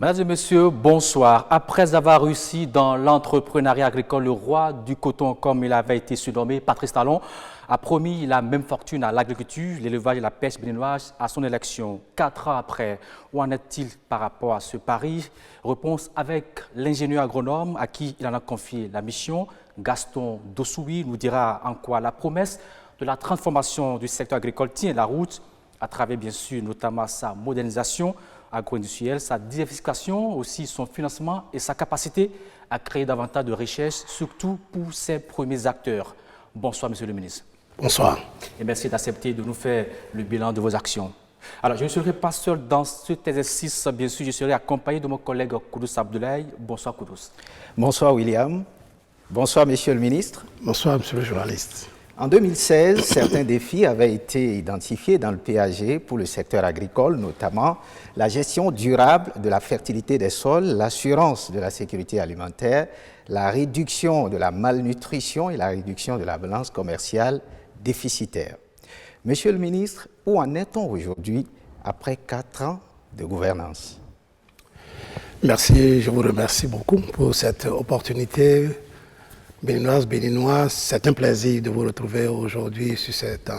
Mesdames et messieurs, bonsoir. Après avoir réussi dans l'entrepreneuriat agricole, le roi du coton, comme il avait été surnommé, Patrice Talon, a promis la même fortune à l'agriculture, l'élevage et la pêche béninoise à son élection. 4 ans après, où en est-il par rapport à ce pari? Réponse avec l'ingénieur agronome à qui il en a confié la mission. Gaston Dossoui nous dira en quoi la promesse de la transformation du secteur agricole tient la route, à travers bien sûr notamment sa modernisation agro-industrielle, sa diversification, aussi son financement et sa capacité à créer davantage de richesses, surtout pour ses premiers acteurs. Bonsoir, Monsieur le ministre. Bonsoir. Et merci d'accepter de nous faire le bilan de vos actions. Alors, je ne serai pas seul dans cet exercice, bien sûr, je serai accompagné de mon collègue Koudous Abdoulaye. Bonsoir, Koudous. Bonsoir, William. Bonsoir, Monsieur le ministre. Bonsoir, Monsieur le journaliste. En 2016, certains défis avaient été identifiés dans le PAG pour le secteur agricole, notamment la gestion durable de la fertilité des sols, l'assurance de la sécurité alimentaire, la réduction de la malnutrition et la réduction de la balance commerciale déficitaire. Monsieur le ministre, où en est-on aujourd'hui après 4 ans de gouvernance? Merci, je vous remercie beaucoup pour cette opportunité. Béninoise, c'est un plaisir de vous retrouver aujourd'hui sur cette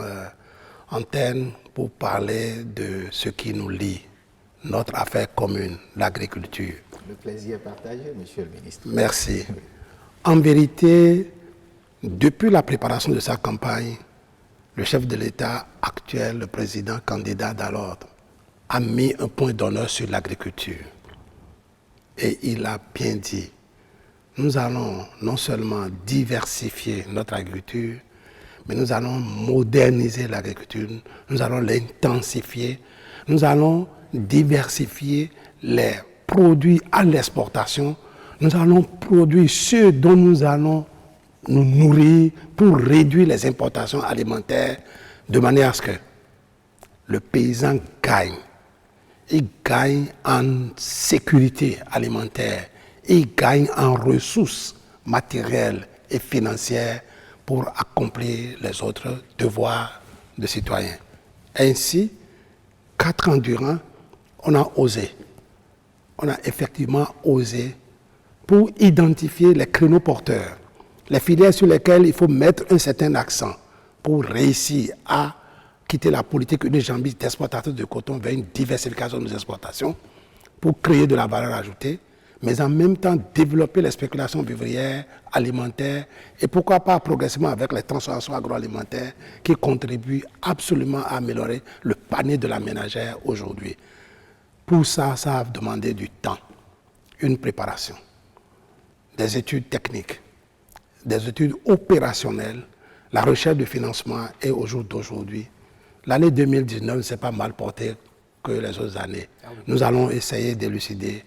antenne pour parler de ce qui nous lie, notre affaire commune, l'agriculture. Le plaisir est partagé, Monsieur le ministre. Merci. En vérité, depuis la préparation de sa campagne, le chef de l'État actuel, le président candidat d'alors, a mis un point d'honneur sur l'agriculture. Et il a bien dit, nous allons non seulement diversifier notre agriculture, mais nous allons moderniser l'agriculture, nous allons l'intensifier, nous allons diversifier les produits à l'exportation, nous allons produire ce dont nous allons nous nourrir pour réduire les importations alimentaires de manière à ce que le paysan gagne. Il gagne en sécurité alimentaire, il gagne en ressources matérielles et financières pour accomplir les autres devoirs de citoyens. Ainsi, 4 ans durant, on a effectivement osé pour identifier les créneaux porteurs, les filières sur lesquelles il faut mettre un certain accent pour réussir à quitter la politique unijambiste d'exportation de coton vers une diversification de nos exportations, pour créer de la valeur ajoutée, mais en même temps développer les spéculations vivrières, alimentaires, et pourquoi pas progressivement avec les transformations agroalimentaires qui contribuent absolument à améliorer le panier de la ménagère aujourd'hui. Pour ça, ça a demandé du temps, une préparation, des études techniques, des études opérationnelles, la recherche de financement et au jour d'aujourd'hui. L'année 2019 ne s'est pas mal portée que les autres années. Nous allons essayer d'élucider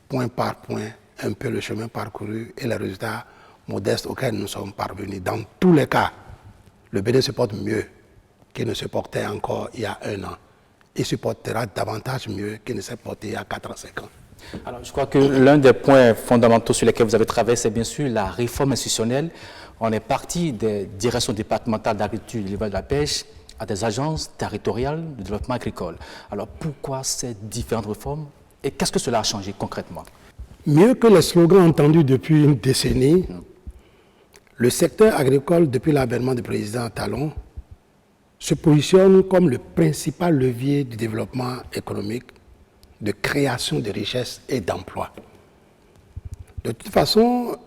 point par point un peu le chemin parcouru et les résultats modestes auxquels nous sommes parvenus. Dans tous les cas, le Bénin se porte mieux qu'il ne se portait encore il y a 1 an. Il se portera davantage mieux qu'il ne s'est porté il y a 4 ans, 5 ans. Alors, je crois que l'un des points fondamentaux sur lesquels vous avez travaillé, c'est bien sûr la réforme institutionnelle. On est parti des directions départementales d'agriculture et de l'élevage de la pêche à des agences territoriales de développement agricole. Alors, pourquoi ces différentes réformes et qu'est-ce que cela a changé concrètement? Mieux que les slogans entendus depuis une décennie, le secteur agricole, depuis l'avènement du président Talon, se positionne comme le principal levier du développement économique, de création de richesses et d'emplois. De toute façon,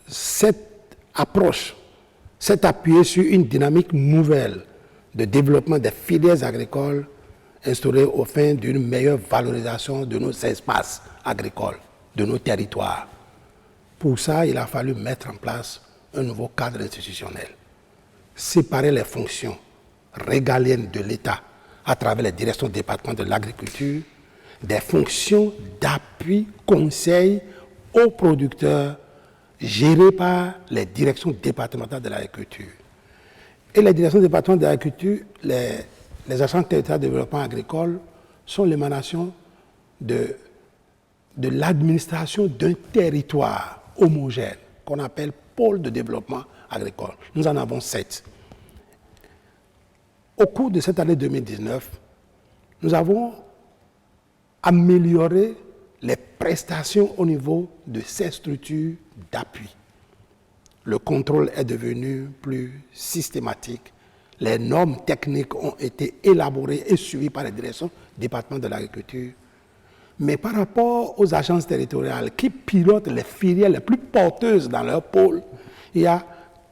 cette approche s'est appuyée sur une dynamique nouvelle de développement des filières agricoles instaurées au fin d'une meilleure valorisation de nos espaces agricoles, de nos territoires. Pour ça, il a fallu mettre en place un nouveau cadre institutionnel, séparer les fonctions régaliennes de l'État à travers les directions départementales de l'agriculture des fonctions d'appui, conseil aux producteurs gérées par les directions départementales de l'agriculture. Et les directions départementales de l'agriculture, les agences territoriales de développement agricole sont l'émanation de l'administration d'un territoire homogène qu'on appelle pôle de développement agricole. Nous en avons 7. Au cours de cette année 2019, nous avons amélioré les prestations au niveau de ces structures d'appui. Le contrôle est devenu plus systématique. Les normes techniques ont été élaborées et suivies par les directions du département de l'agriculture. Mais par rapport aux agences territoriales qui pilotent les filières les plus porteuses dans leur pôle, il y a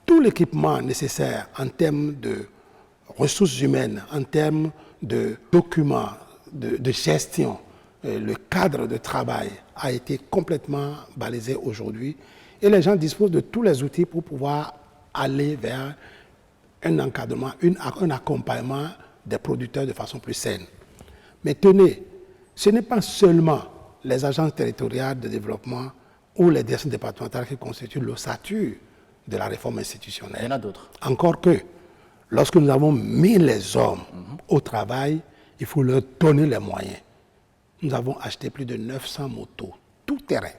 tout l'équipement nécessaire en termes de ressources humaines, en termes de documents, de gestion. Le cadre de travail a été complètement balisé aujourd'hui et les gens disposent de tous les outils pour pouvoir aller vers un encadrement, un accompagnement des producteurs de façon plus saine. Mais tenez, ce n'est pas seulement les agences territoriales de développement ou les directions départementales qui constituent l'ossature de la réforme institutionnelle. Il y en a d'autres. Encore que, lorsque nous avons mis les hommes au travail, il faut leur donner les moyens. Nous avons acheté plus de 900 motos, tout terrain.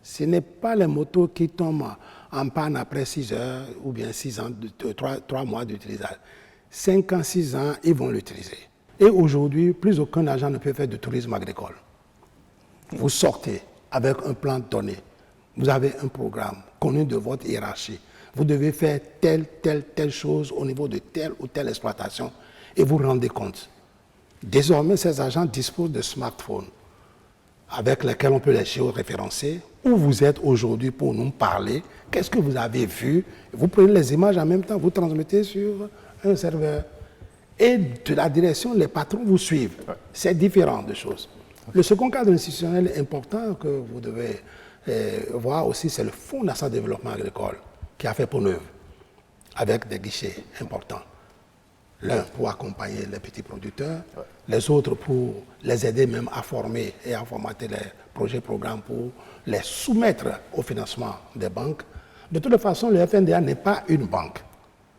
Ce n'est pas les motos qui tombent en panne après 6 heures ou bien 6 ans, 3 mois d'utilisation. 5 ans, 6 ans, ils vont l'utiliser. Et aujourd'hui, plus aucun agent ne peut faire de tourisme agricole. Vous sortez avec un plan donné. Vous avez un programme connu de votre hiérarchie. Vous devez faire telle chose au niveau de telle ou telle exploitation et vous vous rendez compte. Désormais, ces agents disposent de smartphones avec lesquels on peut les géoréférencer. Où vous êtes aujourd'hui pour nous parler? Qu'est-ce que vous avez vu? Vous prenez les images en même temps, vous transmettez sur un serveur. Et de la direction, les patrons vous suivent. C'est différent de choses. Le second cadre institutionnel important que vous devez voir aussi, c'est le Fonds national de développement agricole qui a fait peau neuve, avec des guichets importants. L'un pour accompagner les petits producteurs, les autres pour les aider même à former et à formater les projets, programmes pour les soumettre au financement des banques. De toute façon, le FNDA n'est pas une banque,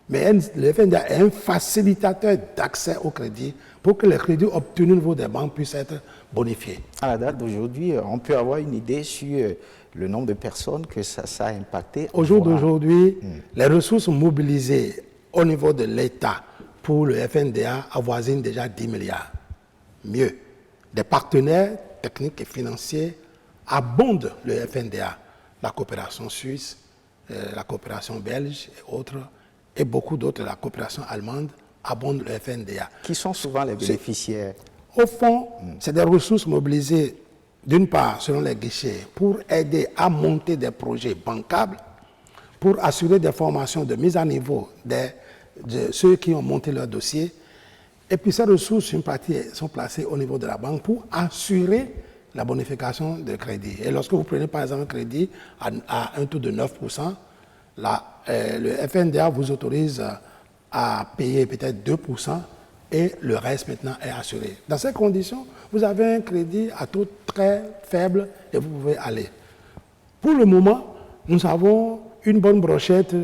mais le FNDA est un facilitateur d'accès au crédit pour que les crédits obtenus au niveau des banques puissent être bonifiés. À la date d'aujourd'hui, on peut avoir une idée sur le nombre de personnes que ça a impacté. Au jour d'aujourd'hui, les ressources mobilisées au niveau de l'État pour le FNDA avoisinent déjà 10 milliards. Mieux, des partenaires techniques et financiers abondent le FNDA, la coopération suisse, la coopération belge et autres, et beaucoup d'autres, la coopération allemande, abondent le FNDA. Qui sont souvent les bénéficiaires? Au fond, c'est des ressources mobilisées, d'une part, selon les guichets, pour aider à monter des projets bancables, pour assurer des formations de mise à niveau de ceux qui ont monté leur dossier. Et puis ces ressources, une partie sont placées au niveau de la banque pour assurer la bonification de crédit. Et lorsque vous prenez par exemple un crédit à un taux de 9%, le FNDA vous autorise à payer peut-être 2% et le reste maintenant est assuré. Dans ces conditions, vous avez un crédit à taux très faible et vous pouvez aller. Pour le moment, nous avons une bonne brochette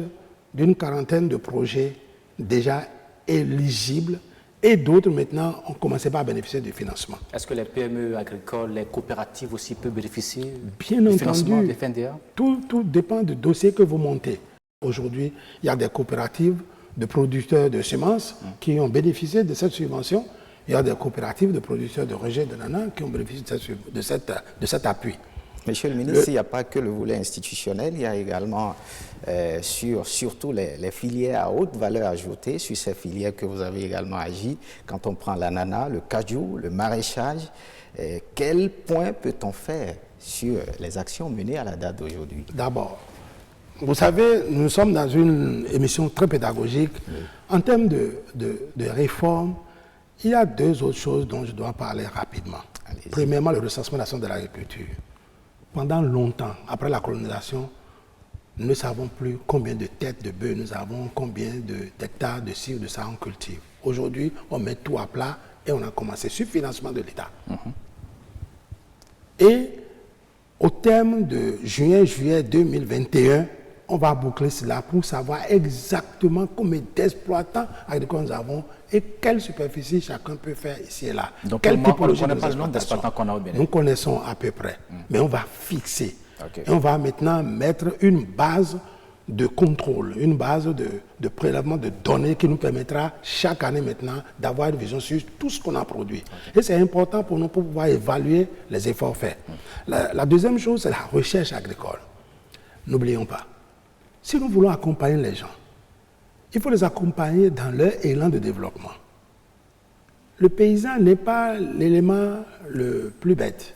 d'une quarantaine de projets déjà éligibles et d'autres maintenant ont commencé par bénéficier du financement. Est-ce que les PME agricoles, les coopératives aussi peuvent bénéficier Bien du financement entendu, des FNDA? Tout dépend du dossier que vous montez. Aujourd'hui, il y a des coopératives de producteurs de semences qui ont bénéficié de cette subvention. Il y a des coopératives de producteurs de rejets de nanas qui ont bénéficié de cet appui. Monsieur le ministre, il n'y a pas que le volet institutionnel, il y a également surtout les filières à haute valeur ajoutée, sur ces filières que vous avez également agi, quand on prend l'ananas, le cajou, le maraîchage. Quel point peut-on faire sur les actions menées à la date d'aujourd'hui? D'abord, vous savez, nous sommes dans une émission très pédagogique. En termes de réforme, il y a deux autres choses dont je dois parler rapidement. Premièrement, le recensement national de l'agriculture. Pendant longtemps, après la colonisation, nous ne savons plus combien de têtes de bœufs nous avons, combien d'hectares de ci ou de ça on cultive. Aujourd'hui, on met tout à plat et on a commencé sur financement de l'État. Et au terme de juin-juillet 2021, on va boucler cela pour savoir exactement combien d'exploitants agricoles nous avons et quelle superficie chacun peut faire ici et là. Donc, quelle on ne connaît pas le nombre d'exploitants qu'on a au Bénin. Nous connaissons à peu près, mais on va fixer. Okay. Et on va maintenant mettre une base de contrôle, une base de prélèvement de données qui nous permettra chaque année maintenant d'avoir une vision sur tout ce qu'on a produit. Okay. Et c'est important pour nous pour pouvoir évaluer les efforts faits. La deuxième chose, c'est la recherche agricole. N'oublions pas, si nous voulons accompagner les gens, il faut les accompagner dans leur élan de développement. Le paysan n'est pas l'élément le plus bête.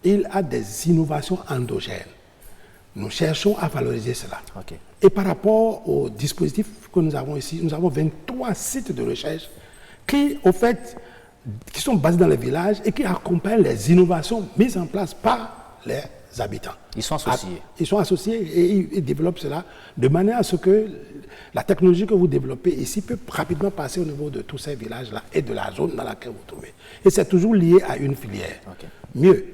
Il a des innovations endogènes. Nous cherchons à valoriser cela. Okay. Et par rapport au dispositif que nous avons ici, nous avons 23 sites de recherche qui, au fait, qui sont basés dans les villages et qui accompagnent les innovations mises en place par les habitants. Ils sont associés. Ils sont associés et ils développent cela de manière à ce que la technologie que vous développez ici peut rapidement passer au niveau de tous ces villages-là et de la zone dans laquelle vous vous trouvez. Et c'est toujours lié à une filière. Okay. Mieux,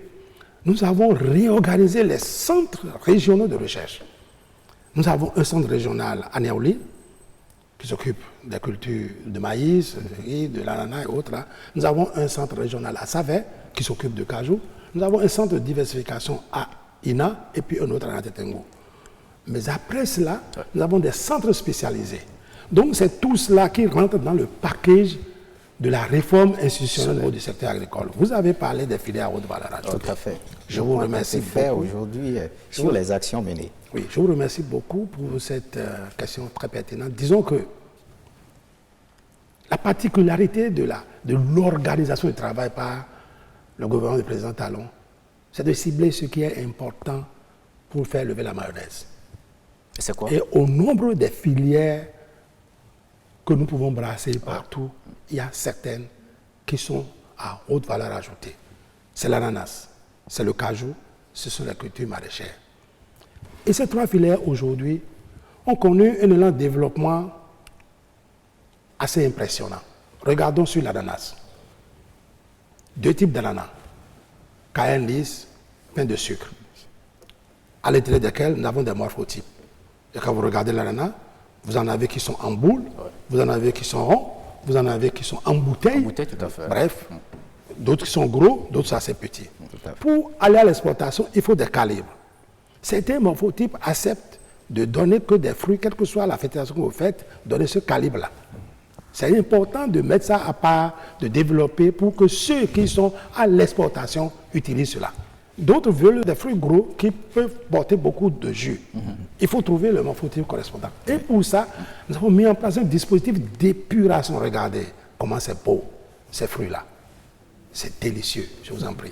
nous avons réorganisé les centres régionaux de recherche. Nous avons un centre régional à Niaouli, qui s'occupe des cultures de maïs, de l'ananas et autres. Là. Nous avons un centre régional à Savet, qui s'occupe de cajou. Nous avons un centre de diversification à Ina et puis un autre à Natetengo. Mais après cela, nous avons des centres spécialisés. Donc c'est tout cela qui rentre dans le package de la réforme institutionnelle au niveau du secteur agricole. Vous avez parlé des filières à haute valeur ajoutée. Tout à fait. Je vous remercie beaucoup aujourd'hui sur les actions menées. Oui, je vous remercie beaucoup pour cette question très pertinente. Disons que la particularité de l'organisation du travail par le gouvernement du président Talon, c'est de cibler ce qui est important pour faire lever la mayonnaise. C'est quoi? Et au nombre des filières que nous pouvons brasser partout, il y a certaines qui sont à haute valeur ajoutée. C'est l'ananas, c'est le cajou, ce sont les cultures maraîchères. Et ces trois filières aujourd'hui ont connu un élan de développement assez impressionnant. Regardons sur l'ananas. Deux types d'ananas. Cayenne lisse, pain de sucre. À l'intérieur desquels nous avons des morphotypes. Et quand vous regardez l'ananas, vous en avez qui sont en boule, vous en avez qui sont ronds, vous en avez qui sont en bouteille. En bouteille, tout à fait. Bref, d'autres qui sont gros, d'autres sont assez petits. Pour aller à l'exportation, il faut des calibres. Certains morphotypes acceptent de donner que des fruits, quelle que soit la fertilisation que vous faites, donner ce calibre-là. C'est important de mettre ça à part, de développer pour que ceux qui sont à l'exportation utilisent cela. D'autres veulent des fruits gros qui peuvent porter beaucoup de jus. Il faut trouver le morphotype correspondant. Et pour ça, nous avons mis en place un dispositif d'épuration. Regardez comment c'est beau, ces fruits-là. C'est délicieux, je vous en prie.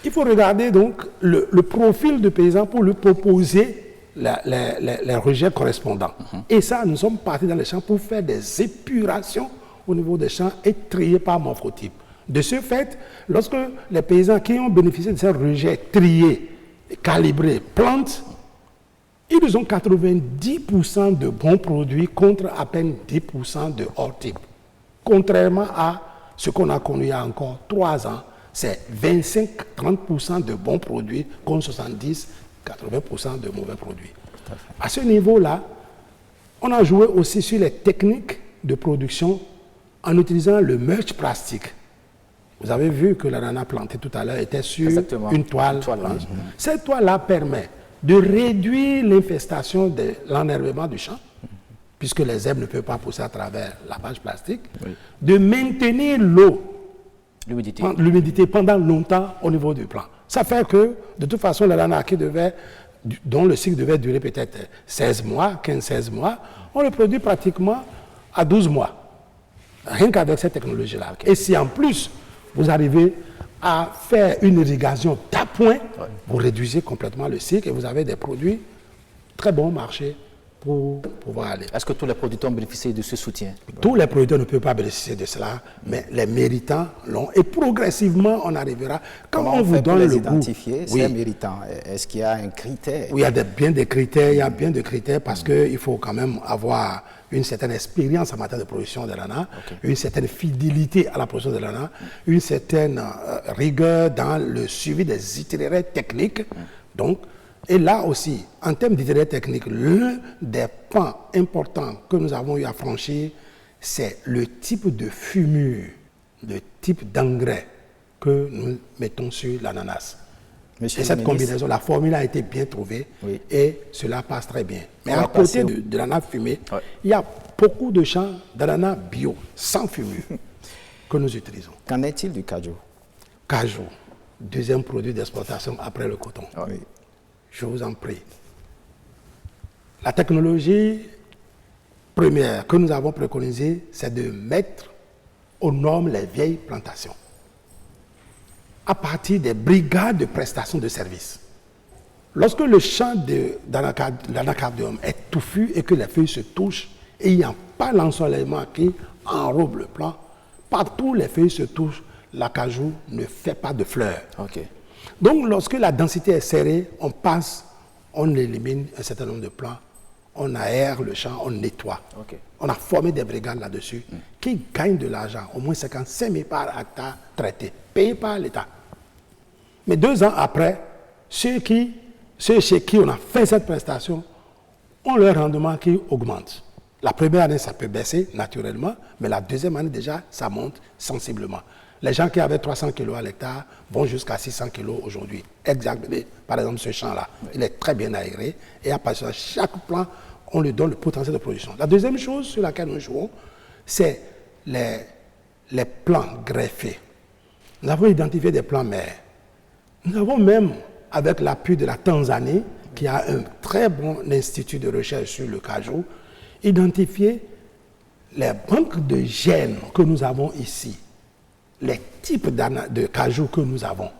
Il faut regarder donc le profil du paysan pour lui proposer les rejets correspondants. Et ça, nous sommes partis dans les champs pour faire des épurations au niveau des champs et trier par morphotype. De ce fait, lorsque les paysans qui ont bénéficié de ces rejets triés, calibrés, plantent, ils ont 90% de bons produits contre à peine 10% de hors type. Contrairement à ce qu'on a connu il y a encore 3 ans, c'est 25-30% de bons produits contre 70-80% de mauvais produits. À ce niveau-là, on a joué aussi sur les techniques de production en utilisant le mulch plastique. Vous avez vu que l'ananas planté tout à l'heure était sur une toile blanche. Cette toile-là permet de réduire l'infestation de l'enherbement du champ, puisque les herbes ne peuvent pas pousser à travers la bâche plastique, de maintenir l'humidité pendant longtemps au niveau du plant. Ça fait que, de toute façon, l'ananas dont le cycle devait durer peut-être 16 mois, 15-16 mois, on le produit pratiquement à 12 mois. Rien qu'avec cette technologie-là. Et si en plus, vous arrivez à faire une irrigation d'appoint, vous réduisez complètement le cycle et vous avez des produits très bon marché pour pouvoir aller. Est-ce que tous les producteurs ont bénéficié de ce soutien? Tous les producteurs ne peuvent pas bénéficier de cela, mais les méritants l'ont. Et progressivement, on arrivera. Comment on vous donne le identifier, ces méritants? Est-ce qu'il y a un critère? Oui, il y a bien des critères. Il y a bien des critères parce qu'il faut quand même avoir une certaine expérience en matière de production de l'ananas, une certaine fidélité à la production de l'ananas, une certaine rigueur dans le suivi des itinéraires techniques. Donc, et là aussi, en termes d'itinéraires techniques, l'un des pans importants que nous avons eu à franchir, c'est le type de fumure, le type d'engrais que nous mettons sur l'ananas. Monsieur Et cette le ministre, combinaison, la formule a été bien trouvée Oui. et cela passe très bien. Mais On va à côté passer au- de l'ananas fumé, Ouais. il y a beaucoup de champs d'ananas bio, sans fumure, que nous utilisons. qu'en est-il du cajou? Cajou, deuxième produit d'exportation après le coton. Oui. Je vous en prie. La technologie première que nous avons préconisée, c'est de mettre aux normes les vieilles plantations à partir des brigades de prestations de services. Lorsque le champ d'anacardium est touffu et que les feuilles se touchent et il n'y a pas l'ensoleillement qui enrobe le plant, partout les feuilles se touchent, l'acajou ne fait pas de fleurs. OK. Donc, lorsque la densité est serrée, on passe, on élimine un certain nombre de plants, on aère le champ, on nettoie. Ok. On a formé des brigades là-dessus qui gagnent de l'argent, au moins 55 000 par hectare traité, payé par l'État. Mais 2 ans après, ceux chez qui on a fait cette prestation ont leur rendement qui augmente. La première année, ça peut baisser naturellement, mais la deuxième année, déjà, ça monte sensiblement. Les gens qui avaient 300 kg à l'hectare vont jusqu'à 600 kg aujourd'hui. Exactement. Par exemple, ce champ-là, il est très bien aéré et à partir de chaque plant, on lui donne le potentiel de production. La deuxième chose sur laquelle nous jouons, c'est les plants greffés. Nous avons identifié des plants mères. Nous avons même, avec l'appui de la Tanzanie, qui a un très bon institut de recherche sur le cajou, identifié les banques de gènes que nous avons ici, les types de cajou que nous avons.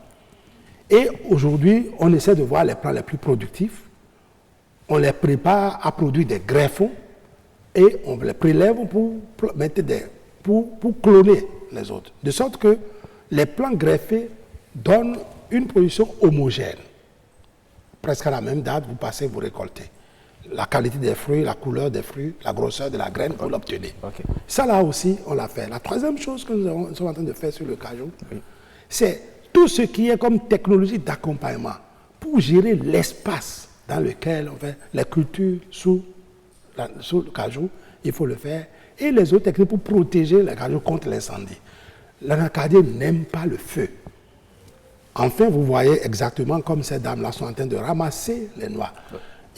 Et aujourd'hui, on essaie de voir les plants les plus productifs. On les prépare à produire des greffons et on les prélève pour cloner les autres. De sorte que les plants greffés donnent une production homogène. Presque à la même date, vous passez, vous récoltez. La qualité des fruits, la couleur des fruits, la grosseur de la graine, vous l'obtenez. Ok. Ça là aussi, on l'a fait. La troisième chose que nous sommes en train de faire sur le cajou, c'est tout ce qui est comme technologie d'accompagnement pour gérer l'espace dans lequel on fait les cultures sous le cajou, il faut le faire. Et les autres techniques pour protéger le cajou contre l'incendie. L'anacardier n'aime pas le feu. Enfin, vous voyez exactement comme ces dames-là sont en train de ramasser les noix.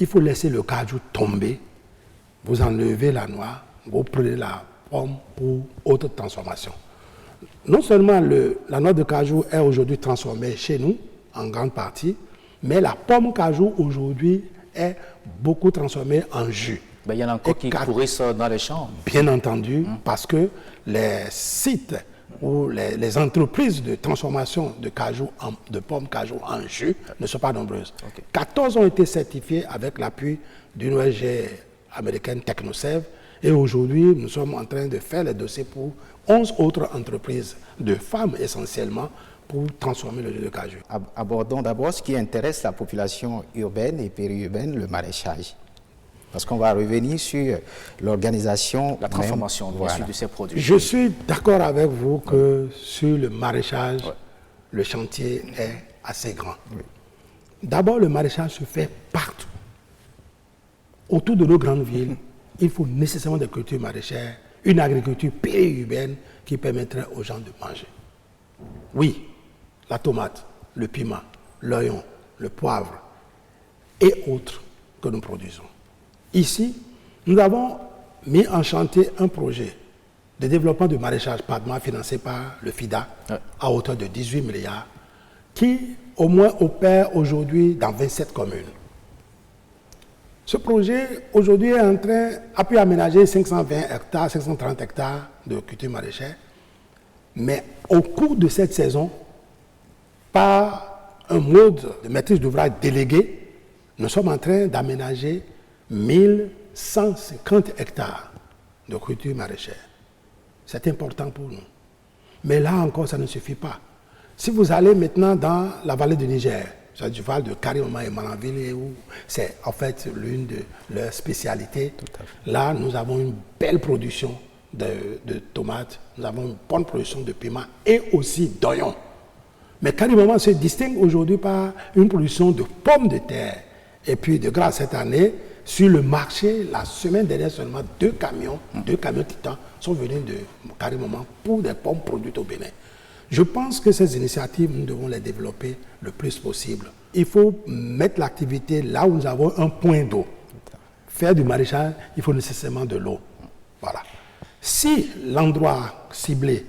Il faut laisser le cajou tomber. Vous enlevez la noix, vous prenez la pomme pour autre transformation. Non seulement la noix de cajou est aujourd'hui transformée chez nous, en grande partie, mais la pomme cajou aujourd'hui est beaucoup transformée en jus. Ben, il y en a encore qui pourrissent dans les champs. Bien entendu, parce que les sites ou les entreprises de transformation de cajou, de pommes cajou en jus ne sont pas nombreuses. Okay. 14 ont été certifiés avec l'appui d'une ONG américaine Technosev. Et aujourd'hui, nous sommes en train de faire les dossiers pour 11 autres entreprises de femmes essentiellement pour transformer le jus de cajou. Abordons d'abord ce qui intéresse la population urbaine et périurbaine, le maraîchage. Parce qu'on va revenir sur l'organisation, La transformation même, bien sûr, de ces produits. Je suis d'accord avec vous que sur le maraîchage, le chantier est assez grand. D'abord, le maraîchage se fait partout. Autour de nos grandes villes, il faut nécessairement des cultures maraîchères, une agriculture périurbaine qui permettrait aux gens de manger. Oui, la tomate, le piment, l'oignon, le poivre et autres que nous produisons. Ici, nous avons mis en chantier un projet de développement du maraîchage PADMA financé par le FIDA à hauteur de 18 milliards qui au moins opère aujourd'hui dans 27 communes. Ce projet aujourd'hui a pu aménager 520 hectares, 530 hectares de culture maraîchère, mais au cours de cette saison, par un mode de maîtrise d'ouvrage délégué, nous sommes en train d'aménager 1150 hectares de culture maraîchère. C'est important pour nous. Mais là encore, ça ne suffit pas. Si vous allez maintenant dans la vallée du Niger, c'est du Val de Karimama et Malanville, où c'est en fait l'une de leurs spécialités, là nous avons une belle production de tomates, nous avons une bonne production de piments et aussi d'oignons. Mais Karimama se distingue aujourd'hui par une production de pommes de terre. Et puis, de grâce à cette année, sur le marché, la semaine dernière seulement, deux camions titans sont venus de Karimama pour des pommes produites au Bénin. Je pense que ces initiatives, nous devons les développer le plus possible. Il faut mettre l'activité là où nous avons un point d'eau. Faire du maraîchage, il faut nécessairement de l'eau. Voilà. Si l'endroit ciblé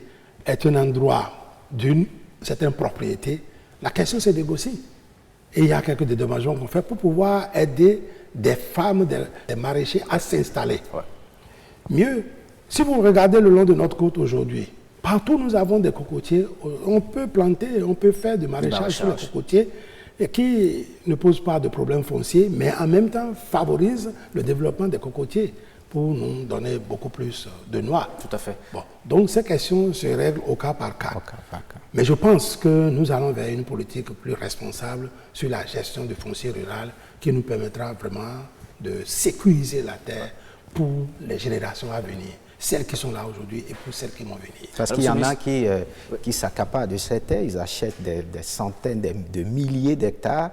est un endroit d'une certaine propriété, la question c'est négocier. Et il y a quelques dédommagements qu'on fait pour pouvoir aider des femmes, des maraîchers à s'installer. Ouais. Mieux, si vous regardez le long de notre côte aujourd'hui, partout nous avons des cocotiers, on peut planter, on peut faire du maraîchage sur les cocotiers et qui ne pose pas de problème foncier, mais en même temps favorise le développement des cocotiers pour nous donner beaucoup plus de noix. Tout à fait. Bon, donc ces questions se règlent au cas par cas. Mais je pense que nous allons vers une politique plus responsable sur la gestion du foncier rural qui nous permettra vraiment de sécuriser la terre pour les générations à venir, celles qui sont là aujourd'hui et pour celles qui vont venir. Parce qu'il y en a qui s'accaparent de ces terres, ils achètent des centaines de milliers d'hectares.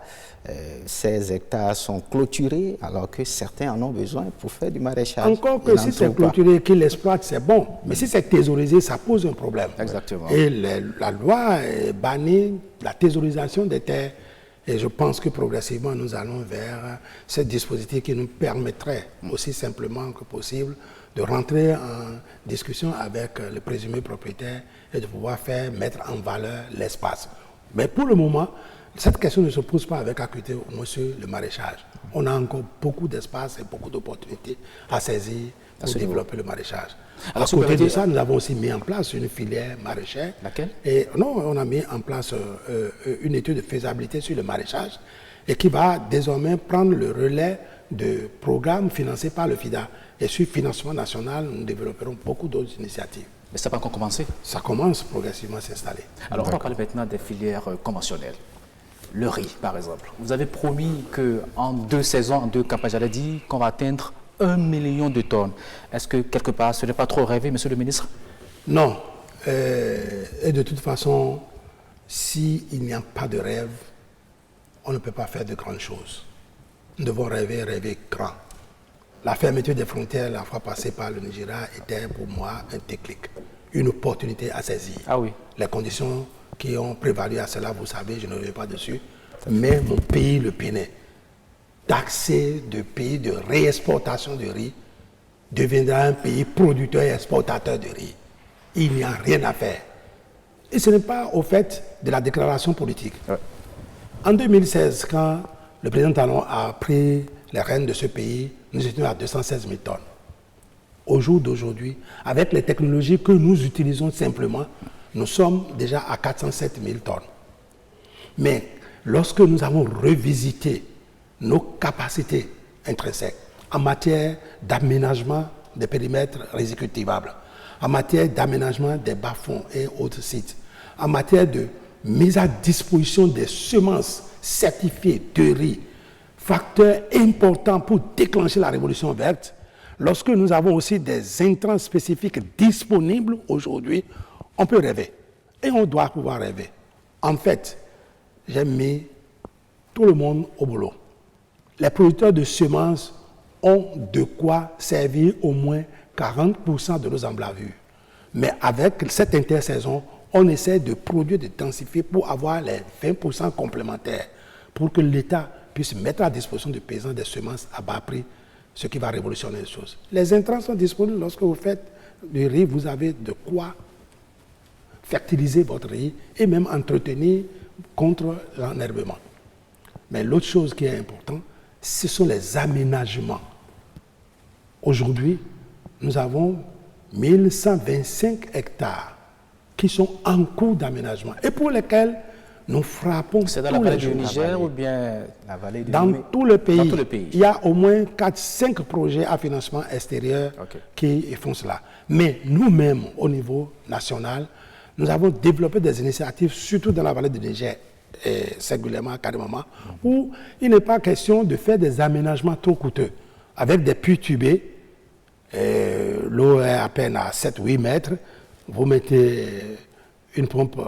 Ces hectares sont clôturés alors que certains en ont besoin pour faire du maraîchage. Encore que si c'est clôturé, qu'ils l'exploitent, c'est bon. Mais si c'est thésaurisé, ça pose un problème. Exactement. Et la loi bannit la thésaurisation des terres. Et je pense que progressivement, nous allons vers ce dispositif qui nous permettrait aussi simplement que possible de rentrer en discussion avec le présumé propriétaire et de pouvoir mettre en valeur l'espace. Mais pour le moment, cette question ne se pose pas avec acuité au moins sur le maraîchage. On a encore beaucoup d'espace et beaucoup d'opportunités à saisir pour développer le maraîchage. À côté de ça, nous avons aussi mis en place une filière maraîchère. Laquelle? On a mis en place une étude de faisabilité sur le maraîchage et qui va désormais prendre le relais de programmes financés par le FIDA. Et sur le financement national, nous développerons beaucoup d'autres initiatives. Mais ça n'a pas encore commencé? Ça commence progressivement à s'installer. Alors, on va parler maintenant des filières conventionnelles. Le riz, par exemple. Vous avez promis qu'en 2 saisons, en 2 campagnes, j'allais dire qu'on va atteindre 1 million de tonnes. Est-ce que, quelque part, ce n'est pas trop rêvé, monsieur le ministre? Non. Et de toute façon, s'il n'y a pas de rêve, on ne peut pas faire de grandes choses. Nous devons rêver grand. La fermeture des frontières, la fois passée par le Nigeria, était pour moi un déclic, une opportunité à saisir. Ah oui. Les conditions qui ont prévalu à cela, vous savez, je ne reviens pas dessus, mais mon pays, le Bénin, d'accès de pays de réexportation de riz, deviendra un pays producteur et exportateur de riz. Il n'y a rien à faire. Et ce n'est pas au fait de la déclaration politique. Ouais. En 2016, quand le président Talon a pris les rênes de ce pays, nous étions à 216 000 tonnes. Au jour d'aujourd'hui, avec les technologies que nous utilisons simplement, nous sommes déjà à 407 000 tonnes. Mais lorsque nous avons revisité nos capacités intrinsèques en matière d'aménagement des périmètres résicultivables, en matière d'aménagement des bas-fonds et autres sites, en matière de mise à disposition des semences certifiées de riz, facteur important pour déclencher la révolution verte, lorsque nous avons aussi des intrants spécifiques disponibles aujourd'hui, on peut rêver. Et on doit pouvoir rêver. En fait, j'ai mis tout le monde au boulot. Les producteurs de semences ont de quoi servir au moins 40% de nos emblavures. Mais avec cette intersaison, on essaie de produire, de densifier pour avoir les 20% complémentaires, pour que l'État puisse mettre à disposition des paysans des semences à bas prix, ce qui va révolutionner les choses. Les intrants sont disponibles. Lorsque vous faites du riz, vous avez de quoi fertiliser votre riz et même entretenir contre l'enherbement. Mais l'autre chose qui est importante, ce sont les aménagements. Aujourd'hui, nous avons 1125 hectares qui sont en cours d'aménagement et pour lesquels nous frappons. C'est dans la vallée du Niger ou bien la vallée du dans tout le pays. Dans tout le pays. Il y a au moins 4-5 projets à financement extérieur qui font cela. Mais nous-mêmes, au niveau national, nous avons développé des initiatives, surtout dans la vallée du Niger, et singulièrement à Kademama, où il n'est pas question de faire des aménagements trop coûteux. Avec des puits tubés, l'eau est à peine à 7-8 mètres, vous mettez une pompe,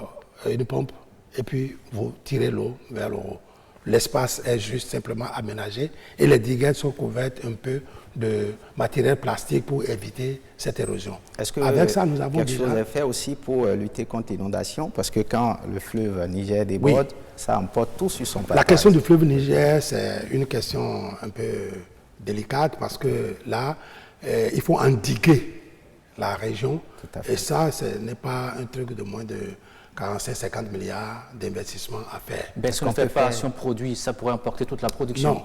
et puis vous tirez l'eau vers le haut. L'espace est juste simplement aménagé et les diguettes sont couvertes un peu de matériel plastique pour éviter cette érosion. Est-ce que avec ça, nous avons quelque chose est fait aussi pour lutter contre l'inondation? Parce que quand le fleuve Niger déborde, ça emporte tout sur son passage. La question du fleuve Niger, c'est une question un peu délicate parce que là, il faut endiguer la région. Et ça, ce n'est pas un truc de moins de 45-50 milliards d'investissements à faire. Ben, si on ne fait pas, si on produit, ça pourrait emporter toute la production. Non.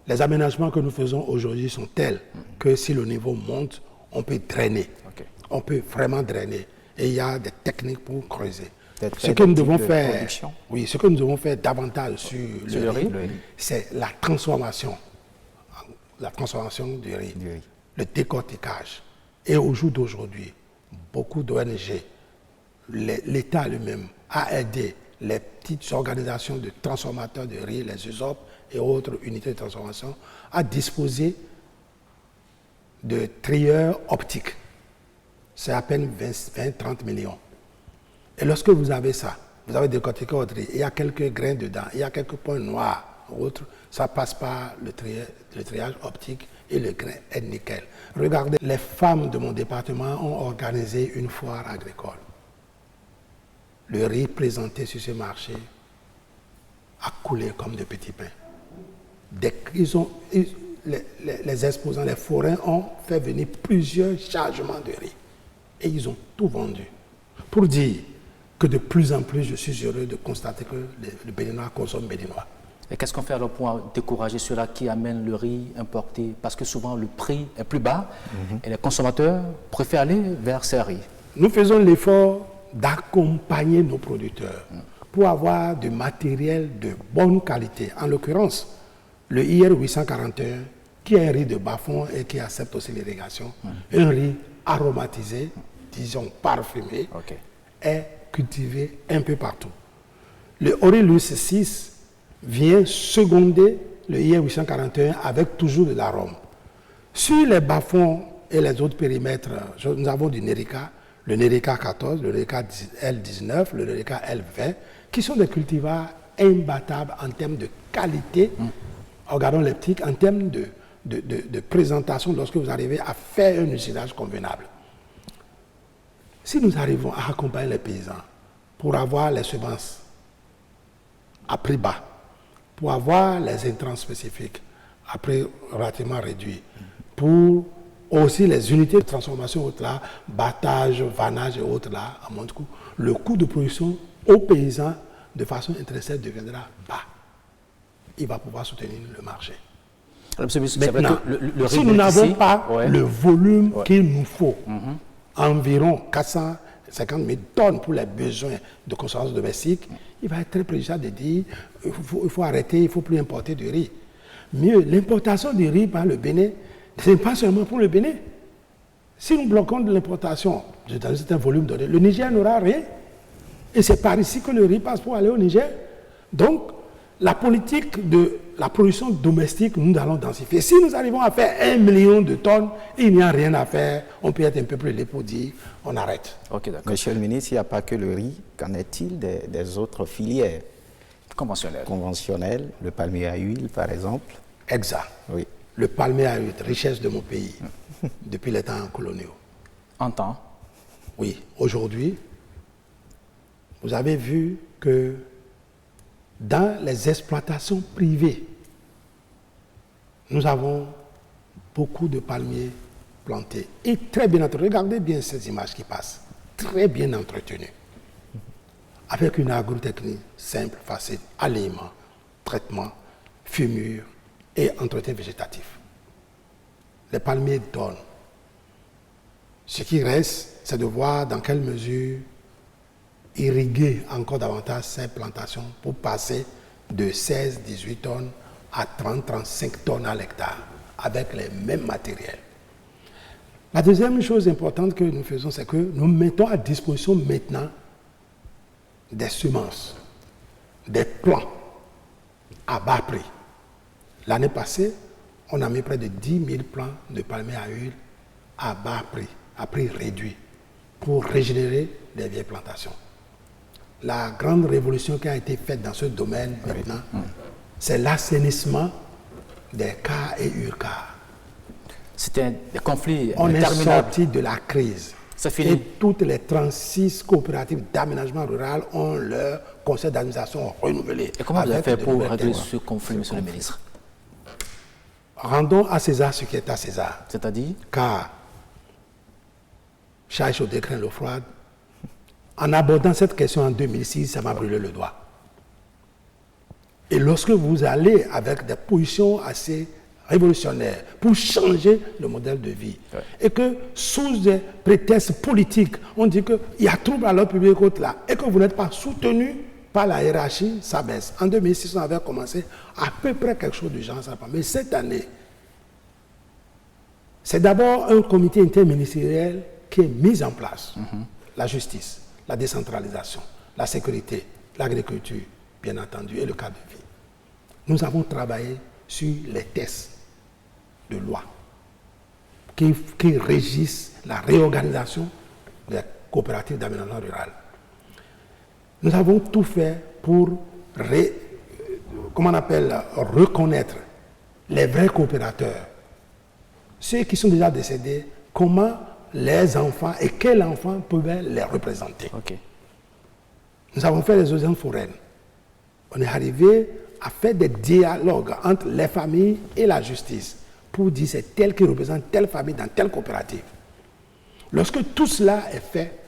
Les aménagements que nous faisons aujourd'hui sont tels que si le niveau monte, on peut drainer. Okay. On peut vraiment drainer. Et il y a des techniques pour creuser. Ce que nous devons faire, ce que nous devons faire davantage sur le riz, c'est la transformation du riz, le décortiquage. Et au jour d'aujourd'hui, beaucoup d'ONG, l'État lui-même a aidé les petites organisations de transformateurs de riz, les USOP et autres unités de transformation, à disposer de trieurs optiques. C'est à peine 20-30 millions. Et lorsque vous avez ça, vous avez décortiqué votre riz, il y a quelques grains dedans, il y a quelques points noirs ou autres, ça passe par le triage optique et le grain est nickel. Regardez, les femmes de mon département ont organisé une foire agricole. Le riz présenté sur ce marché a coulé comme de petits pains. Les exposants, les forains ont fait venir plusieurs chargements de riz. Et ils ont tout vendu. Pour dire que de plus en plus, je suis heureux de constater que le Béninois consomme béninois. Et qu'est-ce qu'on fait alors pour décourager ceux-là qui amènent le riz importé? Parce que souvent le prix est plus bas et les consommateurs préfèrent aller vers ces riz. Nous faisons l'effort d'accompagner nos producteurs pour avoir du matériel de bonne qualité. En l'occurrence, le IR 841, qui est un riz de bas-fond et qui accepte aussi l'irrigation, un riz aromatisé, disons parfumé, est cultivé un peu partout. Le Aurelius 6 vient seconder le IR 841 avec toujours de l'arôme. Sur les bas-fonds et les autres périmètres, nous avons du Nerica, le Nerica 14, le Nerica L19, le Nerica L20, qui sont des cultivars imbattables en termes de qualité, organoleptique, en termes de présentation lorsque vous arrivez à faire un usinage convenable. Si nous arrivons à accompagner les paysans pour avoir les semences à prix bas, pour avoir les intrants spécifiques à prix relativement réduit, pour aussi les unités de transformation autres là, battage, vannage et autres là, à mon coût, le coût de production aux paysans de façon intrinsèque deviendra bas. Il va pouvoir soutenir le marché. Alors, maintenant, si nous n'avons pas le volume qu'il nous faut, environ 450 000 tonnes pour les besoins de consommation domestique, il va être très préjudiciable de dire il faut arrêter, il ne faut plus importer du riz. Mieux, l'importation du riz par le Bénin, ce n'est pas seulement pour le Bénin. Si nous bloquons de l'importation dans un certain volume donné, le Niger n'aura rien. Et c'est par ici que le riz passe pour aller au Niger. Donc, la politique de la production domestique, nous allons densifier. Si nous arrivons à faire 1 million de tonnes, il n'y a rien à faire. On peut être un peu plus laid pour dire on arrête. Okay, Monsieur le ministre, il n'y a pas que le riz. Qu'en est-il des autres filières conventionnelles, le palmier à huile, par exemple? Exact. Oui. Le palmier à huile, richesse de mon pays, depuis les temps coloniaux. En temps? Oui. Aujourd'hui, vous avez vu que dans les exploitations privées, nous avons beaucoup de palmiers plantés et très bien entretenus. Regardez bien ces images qui passent. Très bien entretenus. Avec une agrotechnie simple, facile, alignement, traitement, fumure et entretien végétatif. Les palmiers donnent. Ce qui reste, c'est de voir dans quelle mesure irriguer encore davantage ces plantations pour passer de 16-18 tonnes à 30-35 tonnes à l'hectare avec les mêmes matériels. La deuxième chose importante que nous faisons, c'est que nous mettons à disposition maintenant des semences, des plants à bas prix. L'année passée, on a mis près de 10 000 plants de palmiers à huile à bas prix, à prix réduit, pour régénérer les vieilles plantations. La grande révolution qui a été faite dans ce domaine maintenant c'est l'assainissement des cas et URCA. C'était des conflits On est interminables. sorti de la crise. C'est fini. Et toutes les 36 coopératives d'aménagement rural ont leur conseil d'administration renouvelé. Et comment vous avez avec fait de pour nouvelles régler témoins. ce conflit, monsieur le ministre? Rendons à César ce qui est à César. C'est-à-dire? Car, chat chaud craint l'eau froide, en abordant cette question en 2006, ça m'a brûlé le doigt. Et lorsque vous allez avec des positions assez révolutionnaires pour changer le modèle de vie, et que sous des prétextes politiques, on dit qu'il y a trouble à l'ordre public là, et que vous n'êtes pas soutenu par la hiérarchie, ça baisse. En 2006, on avait commencé à peu près quelque chose du genre. Mais cette année, c'est d'abord un comité interministériel qui est mis en place. La justice, la décentralisation, la sécurité, l'agriculture, bien entendu, et le cadre de vie. Nous avons travaillé sur les tests de loi qui régissent la réorganisation des coopératives d'aménagement rural. Nous avons tout fait pour reconnaître les vrais coopérateurs. Ceux qui sont déjà décédés, comment les enfants et quels enfants pouvaient les représenter. Ok. Nous avons fait les audiences foraines. On est arrivé à faire des dialogues entre les familles et la justice pour dire c'est tel qui représente telle famille dans telle coopérative. Lorsque tout cela est fait,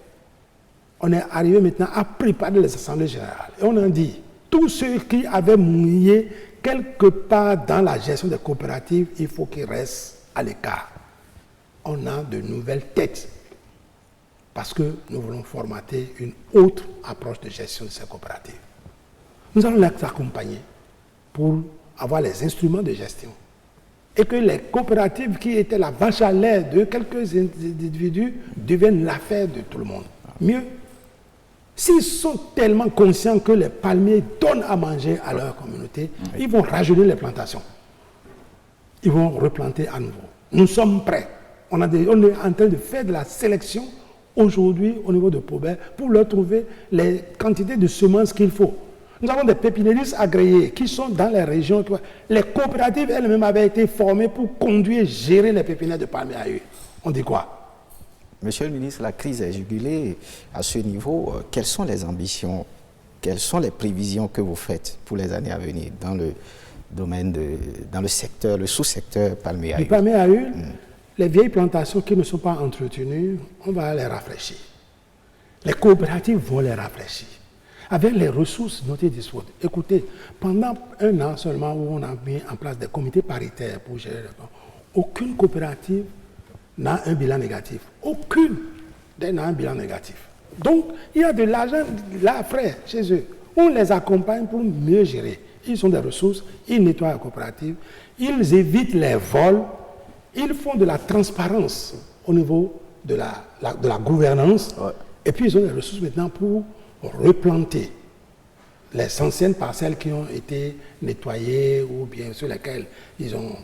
on est arrivé maintenant à préparer les assemblées générales. Et on a dit, tous ceux qui avaient mouillé quelque part dans la gestion des coopératives, il faut qu'ils restent à l'écart. On a de nouvelles têtes parce que nous voulons formater une autre approche de gestion de ces coopératives. Nous allons les accompagner pour avoir les instruments de gestion. Et que les coopératives qui étaient la vache à lait de quelques individus deviennent l'affaire de tout le monde. Mieux, s'ils sont tellement conscients que les palmiers donnent à manger à leur communauté, ils vont rajeunir les plantations. Ils vont replanter à nouveau. Nous sommes prêts. On est en train de faire de la sélection aujourd'hui au niveau de Paubert pour leur trouver les quantités de semences qu'il faut. Nous avons des pépiniéristes agréés qui sont dans les régions. Les coopératives elles-mêmes avaient été formées pour conduire et gérer les pépinières de palmiers à huile. On dit quoi? Monsieur le ministre, la crise est jugulée à ce niveau. Quelles sont les ambitions, quelles sont les prévisions que vous faites pour les années à venir dans le domaine dans le secteur, le sous-secteur palmier à huile? Du palmier à huile, les vieilles plantations qui ne sont pas entretenues, on va les rafraîchir. Les coopératives vont les rafraîchir. Avec les ressources dont ils disposent. Écoutez, pendant un an seulement où on a mis en place des comités paritaires pour gérer les plans, aucune coopérative n'a un bilan négatif. Aucune n'a un bilan négatif. Donc, il y a de l'argent là frais chez eux. On les accompagne pour mieux gérer. Ils ont des ressources, ils nettoient la coopérative, ils évitent les vols, ils font de la transparence au niveau de la gouvernance. Ouais. Et puis, ils ont des ressources maintenant pour replanter les anciennes parcelles qui ont été nettoyées ou bien sur lesquelles ils ont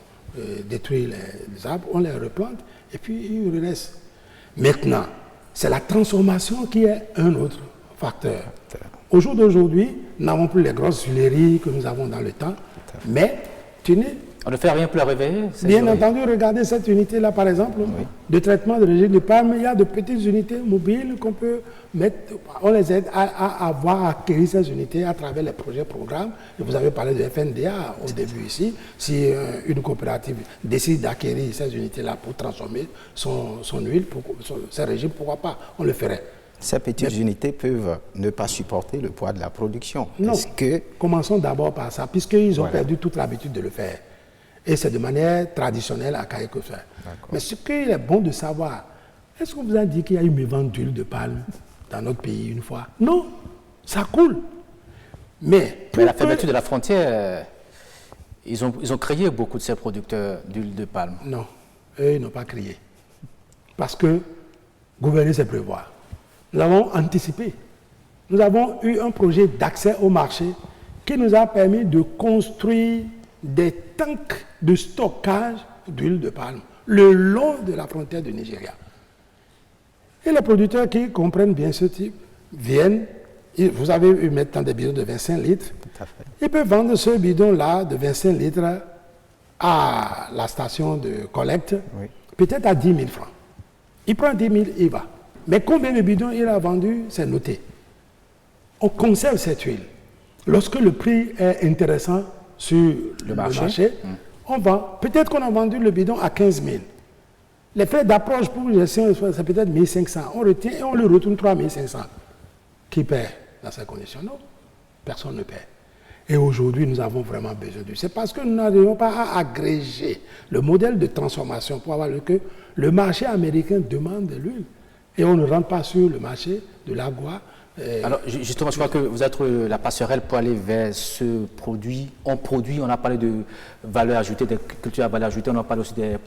détruit les arbres, on les replante et puis ils restent. Maintenant, c'est la transformation qui est un autre facteur. Au jour d'aujourd'hui, nous n'avons plus les grosses huileries que nous avons dans le temps, mais tenez. On ne fait rien pour la réveiller. Bien entendu, regardez cette unité-là, par exemple, de traitement de régime de palme. Il y a de petites unités mobiles qu'on peut mettre. On les aide à avoir acquis ces unités à travers les projets, programmes. Et vous avez parlé de FNDA au début ici. Si une coopérative décide d'acquérir ces unités-là pour transformer son huile, ses régimes, pourquoi pas? On le ferait. Ces petites unités peuvent ne pas supporter le poids de la production. Non. Commençons d'abord par ça, puisqu'ils ont perdu toute l'habitude de le faire. Et c'est de manière traditionnelle à Caille-Cofer. Mais ce qu'il est bon de savoir, est-ce qu'on vous a dit qu'il y a eu une vente d'huile de palme dans notre pays une fois? Non, ça coule. Mais la fermeture de la frontière, ils ont créé beaucoup de ces producteurs d'huile de palme. Non, eux, ils n'ont pas créé. Parce que gouverner, c'est prévoir. Nous avons anticipé. Nous avons eu un projet d'accès au marché qui nous a permis de construire des tanks de stockage d'huile de palme le long de la frontière du Nigeria. Et les producteurs qui comprennent bien ce type viennent, vous avez eu maintenant des bidons de 25 litres, Tout à fait. Il peut vendre ce bidon-là de 25 litres à la station de collecte, Oui. peut-être à 10 000 francs. Il prend 10 000, il va. Mais combien de bidons il a vendu, c'est noté. On conserve cette huile. Lorsque le prix est intéressant sur le marché, on vend. Peut-être qu'on a vendu le bidon à 15 000. Les frais d'approche pour gestion, c'est peut-être 1 500. On retient et on le retourne 3 500. Qui paie dans ces conditions? Non, personne ne paie. Et aujourd'hui, nous avons vraiment besoin d'huile. C'est parce que nous n'arrivons pas à agréger le modèle de transformation pour avoir que le marché américain demande de l'huile. Et on ne rentre pas sur le marché de l'agua. Alors, justement, je crois que vous êtes la passerelle pour aller vers ce produit. On a parlé de valeur ajoutée, des cultures à valeur ajoutée, on a parlé aussi des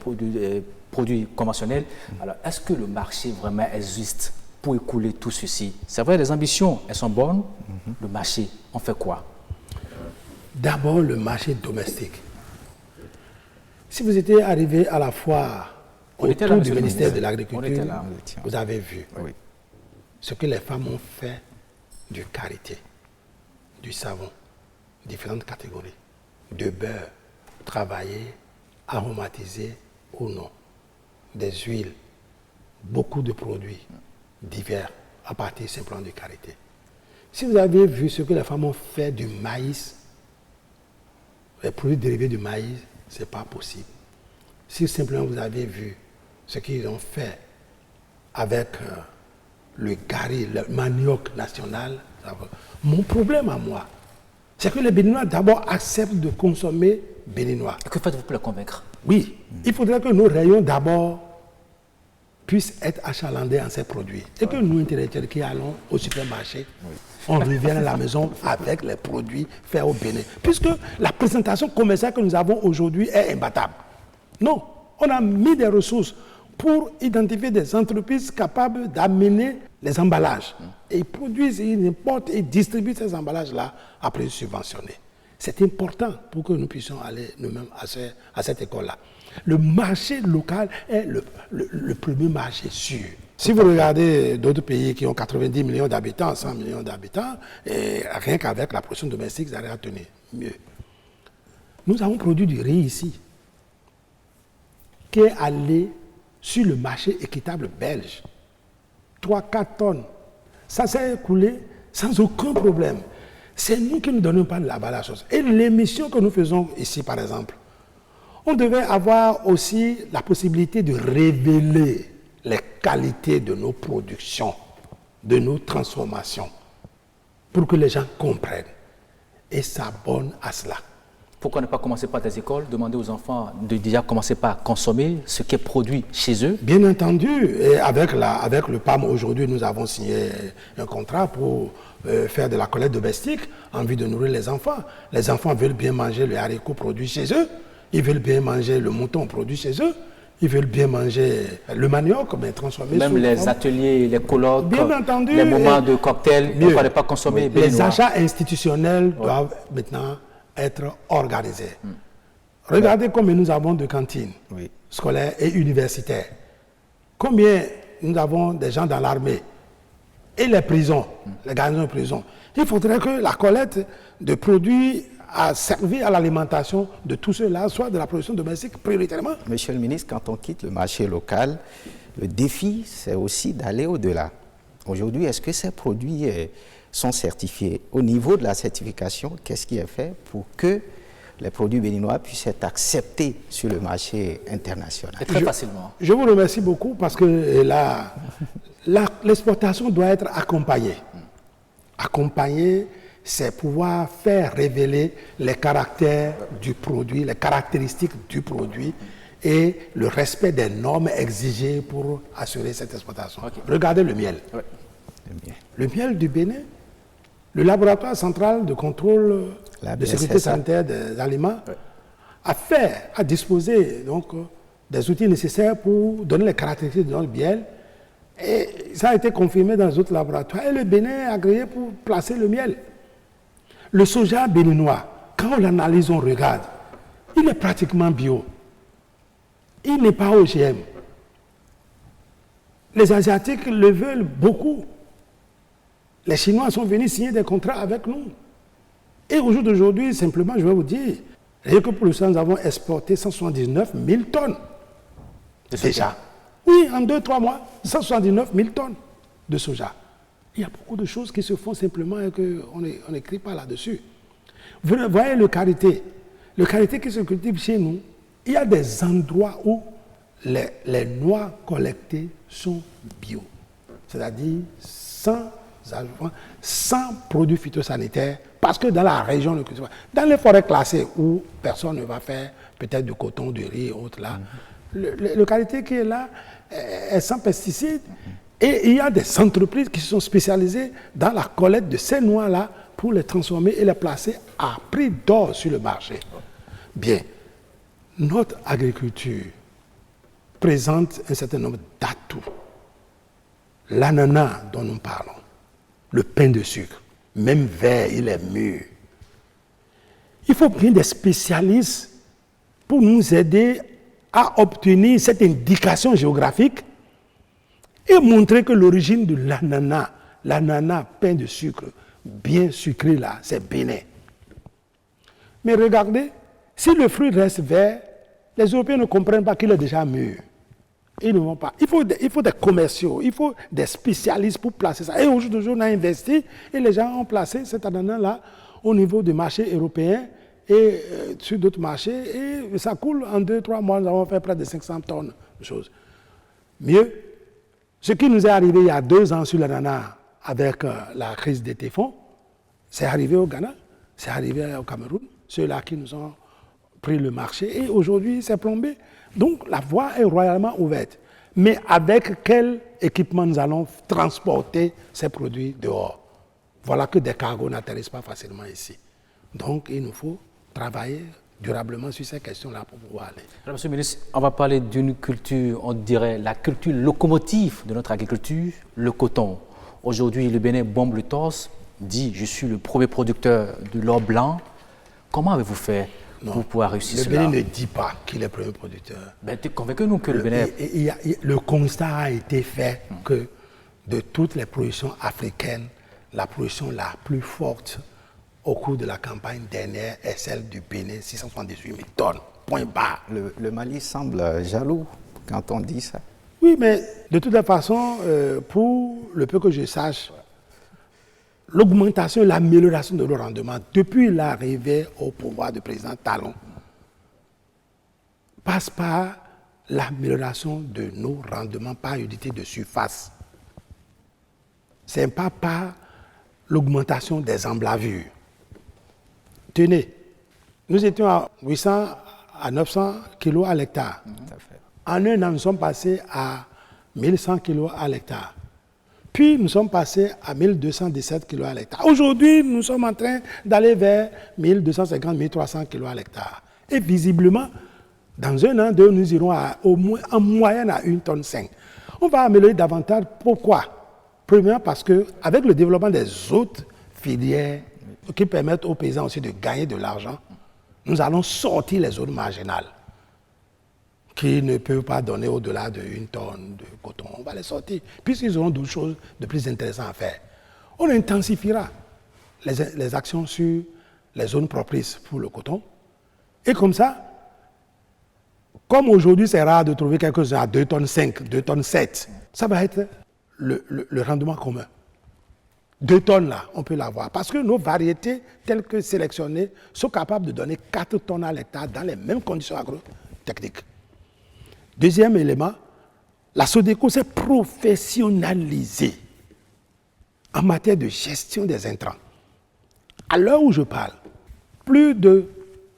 produits conventionnels. Alors, est-ce que le marché vraiment existe pour écouler tout ceci? C'est vrai, les ambitions, elles sont bonnes. Le marché, on fait quoi? D'abord, le marché domestique. Si vous étiez arrivé à la foire autour du ministère de l'Agriculture, vous avez vu ce que les femmes ont fait du karité, du savon, différentes catégories, de beurre, travaillé, aromatisé ou non, des huiles, beaucoup de produits divers à partir simplement du karité. Si vous avez vu ce que les femmes ont fait du maïs, les produits dérivés du maïs, ce n'est pas possible. Si simplement vous avez vu ce qu'ils ont fait avec le gari, le manioc national, mon problème à moi, c'est que les Béninois d'abord acceptent de consommer béninois. Et que faites-vous pour les convaincre? Oui, il faudrait que nos rayons d'abord puissent être achalandés en ces produits. Et que nous, intellectuels qui allons au supermarché, on revienne à la maison avec les produits faits au Bénin. Puisque la présentation commerciale que nous avons aujourd'hui est imbattable. Non, on a mis des ressources pour identifier des entreprises capables d'amener les emballages. Et ils produisent, ils importent et distribuent ces emballages-là après subventionnés. C'est important pour que nous puissions aller nous-mêmes à cette école-là. Le marché local est le premier marché sûr. Si vous regardez d'autres pays qui ont 90 millions d'habitants, 100 millions d'habitants, et rien qu'avec la production domestique, ça à tenir mieux. Nous avons produit du riz ici, qui est allé sur le marché équitable belge. 3-4 tonnes. Ça s'est écoulé sans aucun problème. C'est nous qui ne donnons pas de la valeur à la chose. Et l'émission que nous faisons ici, par exemple, on devait avoir aussi la possibilité de révéler les qualités de nos productions, de nos transformations, pour que les gens comprennent et s'abonnent à cela. Pourquoi ne pas commencer par des écoles, demander aux enfants de déjà commencer par consommer ce qui est produit chez eux? Bien entendu, et avec le PAM aujourd'hui, nous avons signé un contrat pour faire de la collecte domestique en vue de nourrir les enfants. Les enfants veulent bien manger le haricot produit chez eux, ils veulent bien manger le mouton produit chez eux, ils veulent bien manger le manioc, mais transformé. Même les ateliers, les colloques, bien entendu, les moments de cocktail, il ne fallait pas consommer béninois. Les achats institutionnels doivent maintenant être organisés. Regardez combien nous avons de cantines scolaires et universitaires. Combien nous avons des gens dans l'armée et les prisons, les gardiens de prison. Il faudrait que la collecte de produits à servir à l'alimentation de tous ceux-là, soit de la production domestique prioritairement. Monsieur le ministre, quand on quitte le marché local, le défi, c'est aussi d'aller au-delà. Aujourd'hui, est-ce que ces produits sont certifiés? Au niveau de la certification, qu'est-ce qui est fait pour que les produits béninois puissent être acceptés sur le marché international? Et très facilement. Je vous remercie beaucoup parce que l'exportation doit être accompagnée. Accompagnée, c'est pouvoir faire révéler les caractères du produit, les caractéristiques du produit et le respect des normes exigées pour assurer cette exportation. Regardez le miel. Le miel du Bénin, le laboratoire central de contrôle de sécurité sanitaire des aliments a disposé donc, des outils nécessaires pour donner les caractéristiques de notre miel. Et ça a été confirmé dans les autres laboratoires. Et le Bénin est agréé pour placer le miel. Le soja béninois, quand on l'analyse, on regarde, il est pratiquement bio. Il n'est pas OGM. Les Asiatiques le veulent beaucoup. Les Chinois sont venus signer des contrats avec nous. Et au jour d'aujourd'hui, simplement, je vais vous dire, rien que pour le soja, nous avons exporté 179 000 tonnes. Déjà. Oui, en 2-3 mois, 179 000 tonnes de soja. Il y a beaucoup de choses qui se font simplement et qu'on n'écrit pas là-dessus. Vous voyez le karité. Le karité qui se cultive chez nous, il y a des endroits où les noix collectées sont bio. C'est-à-dire sans produits phytosanitaires, parce que dans la région, dans les forêts classées où personne ne va faire peut-être du coton, du riz et autres là, le karité qui est là est sans pesticides. Et il y a des entreprises qui sont spécialisées dans la collecte de ces noix-là pour les transformer et les placer à prix d'or sur le marché. Bien, notre agriculture présente un certain nombre d'atouts. L'ananas dont nous parlons, le pain de sucre, même vert, il est mûr. Il faut bien des spécialistes pour nous aider à obtenir cette indication géographique et montrer que l'origine de l'ananas pain de sucre, bien sucré là, c'est Bénin. Mais regardez, si le fruit reste vert, les Européens ne comprennent pas qu'il est déjà mûr. Ils ne vont pas. Il faut des commerciaux, il faut des spécialistes pour placer ça. Et aujourd'hui, on a investi et les gens ont placé cet ananas-là au niveau du marché européen et sur d'autres marchés. Et ça coule en 2-3 mois, nous avons fait près de 500 tonnes de choses. Mieux, ce qui nous est arrivé il y a 2 ans sur l'ananas avec la crise des typhons, c'est arrivé au Ghana, c'est arrivé au Cameroun, ceux-là qui nous ont pris le marché et aujourd'hui c'est plombé. Donc la voie est royalement ouverte. Mais avec quel équipement nous allons transporter ces produits dehors? Voilà que des cargos n'atterrissent pas facilement ici. Donc il nous faut travailler durablement sur ces questions-là pour pouvoir aller. Alors, Monsieur le ministre, on va parler d'une culture, on dirait la culture locomotive de notre agriculture, le coton. Aujourd'hui, le Bénin bombe le torse, dit « je suis le premier producteur de l'or blanc ». Comment avez-vous fait pour pouvoir réussir cela? Le Bénin ne dit pas qu'il est le premier producteur. Ben, convainquez-nous que le Bénin... Le constat a été fait que de toutes les productions africaines, la production la plus forte au cours de la campagne dernière est celle du Bénin, 678 000 tonnes, point barre. Le Mali semble jaloux quand on dit ça. Oui, mais de toute façon, pour le peu que je sache, l'augmentation et l'amélioration de nos rendements depuis l'arrivée au pouvoir du président Talon passe par l'amélioration de nos rendements par unité de surface. Ce n'est pas par l'augmentation des emblavures. Tenez, nous étions à 800 à 900 kilos à l'hectare. En un an, nous sommes passés à 1100 kilos à l'hectare. Puis, nous sommes passés à 1217 kilos à l'hectare. Aujourd'hui, nous sommes en train d'aller vers 1250, 1300 kilos à l'hectare. Et visiblement, dans un an, nous irons en moyenne à 1,5 tonne. On va améliorer davantage. Pourquoi? Premièrement, parce qu'avec le développement des autres filières qui permettent aux paysans aussi de gagner de l'argent, nous allons sortir les zones marginales qui ne peuvent pas donner au-delà de 1 tonne de coton. On va les sortir, puisqu'ils auront d'autres choses de plus intéressantes à faire. On intensifiera les actions sur les zones propices pour le coton. Et comme ça, comme aujourd'hui c'est rare de trouver quelque chose à 2 tonnes 5, 2 tonnes 7, ça va être le rendement commun. 2 tonnes là, on peut l'avoir. Parce que nos variétés, telles que sélectionnées, sont capables de donner 4 tonnes à l'hectare dans les mêmes conditions agrotechniques. Deuxième élément, la Sodeco s'est professionnalisée en matière de gestion des intrants. À l'heure où je parle, plus de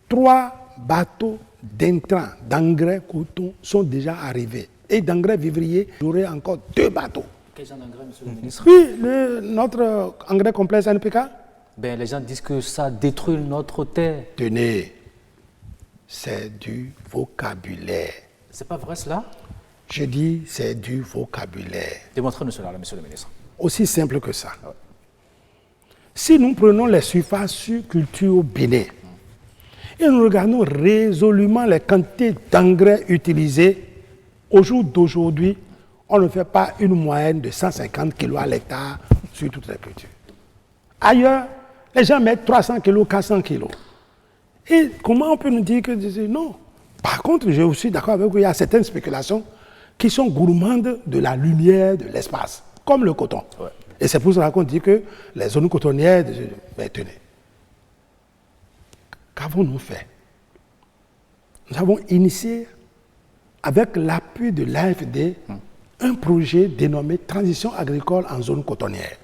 3 bateaux d'intrants, d'engrais coton sont déjà arrivés. Et d'engrais vivrier, j'aurai encore 2 bateaux. Quel genre d'engrais, monsieur le ministre? Oui, notre engrais complexe NPK. Ben, les gens disent que ça détruit notre terre. Tenez, c'est du vocabulaire. C'est pas vrai cela? Je dis c'est du vocabulaire. Démontrez-nous cela, monsieur le ministre. Aussi simple que ça. Si nous prenons les surfaces sur culture au Bénin et nous regardons résolument les quantités d'engrais utilisées, au jour d'aujourd'hui, on ne fait pas une moyenne de 150 kg à l'hectare sur toutes les cultures. Ailleurs, Les gens mettent 300 kilos, 400 kilos. Et comment on peut nous dire que non? Par contre, je suis d'accord avec vous, il y a certaines spéculations qui sont gourmandes de la lumière de l'espace, comme le coton. Ouais. Et c'est pour cela qu'on dit que les zones cotonnières... Mais tenez, qu'avons-nous fait? Nous avons initié, avec l'appui de l'AFD, un projet dénommé Transition agricole en zone cotonnière,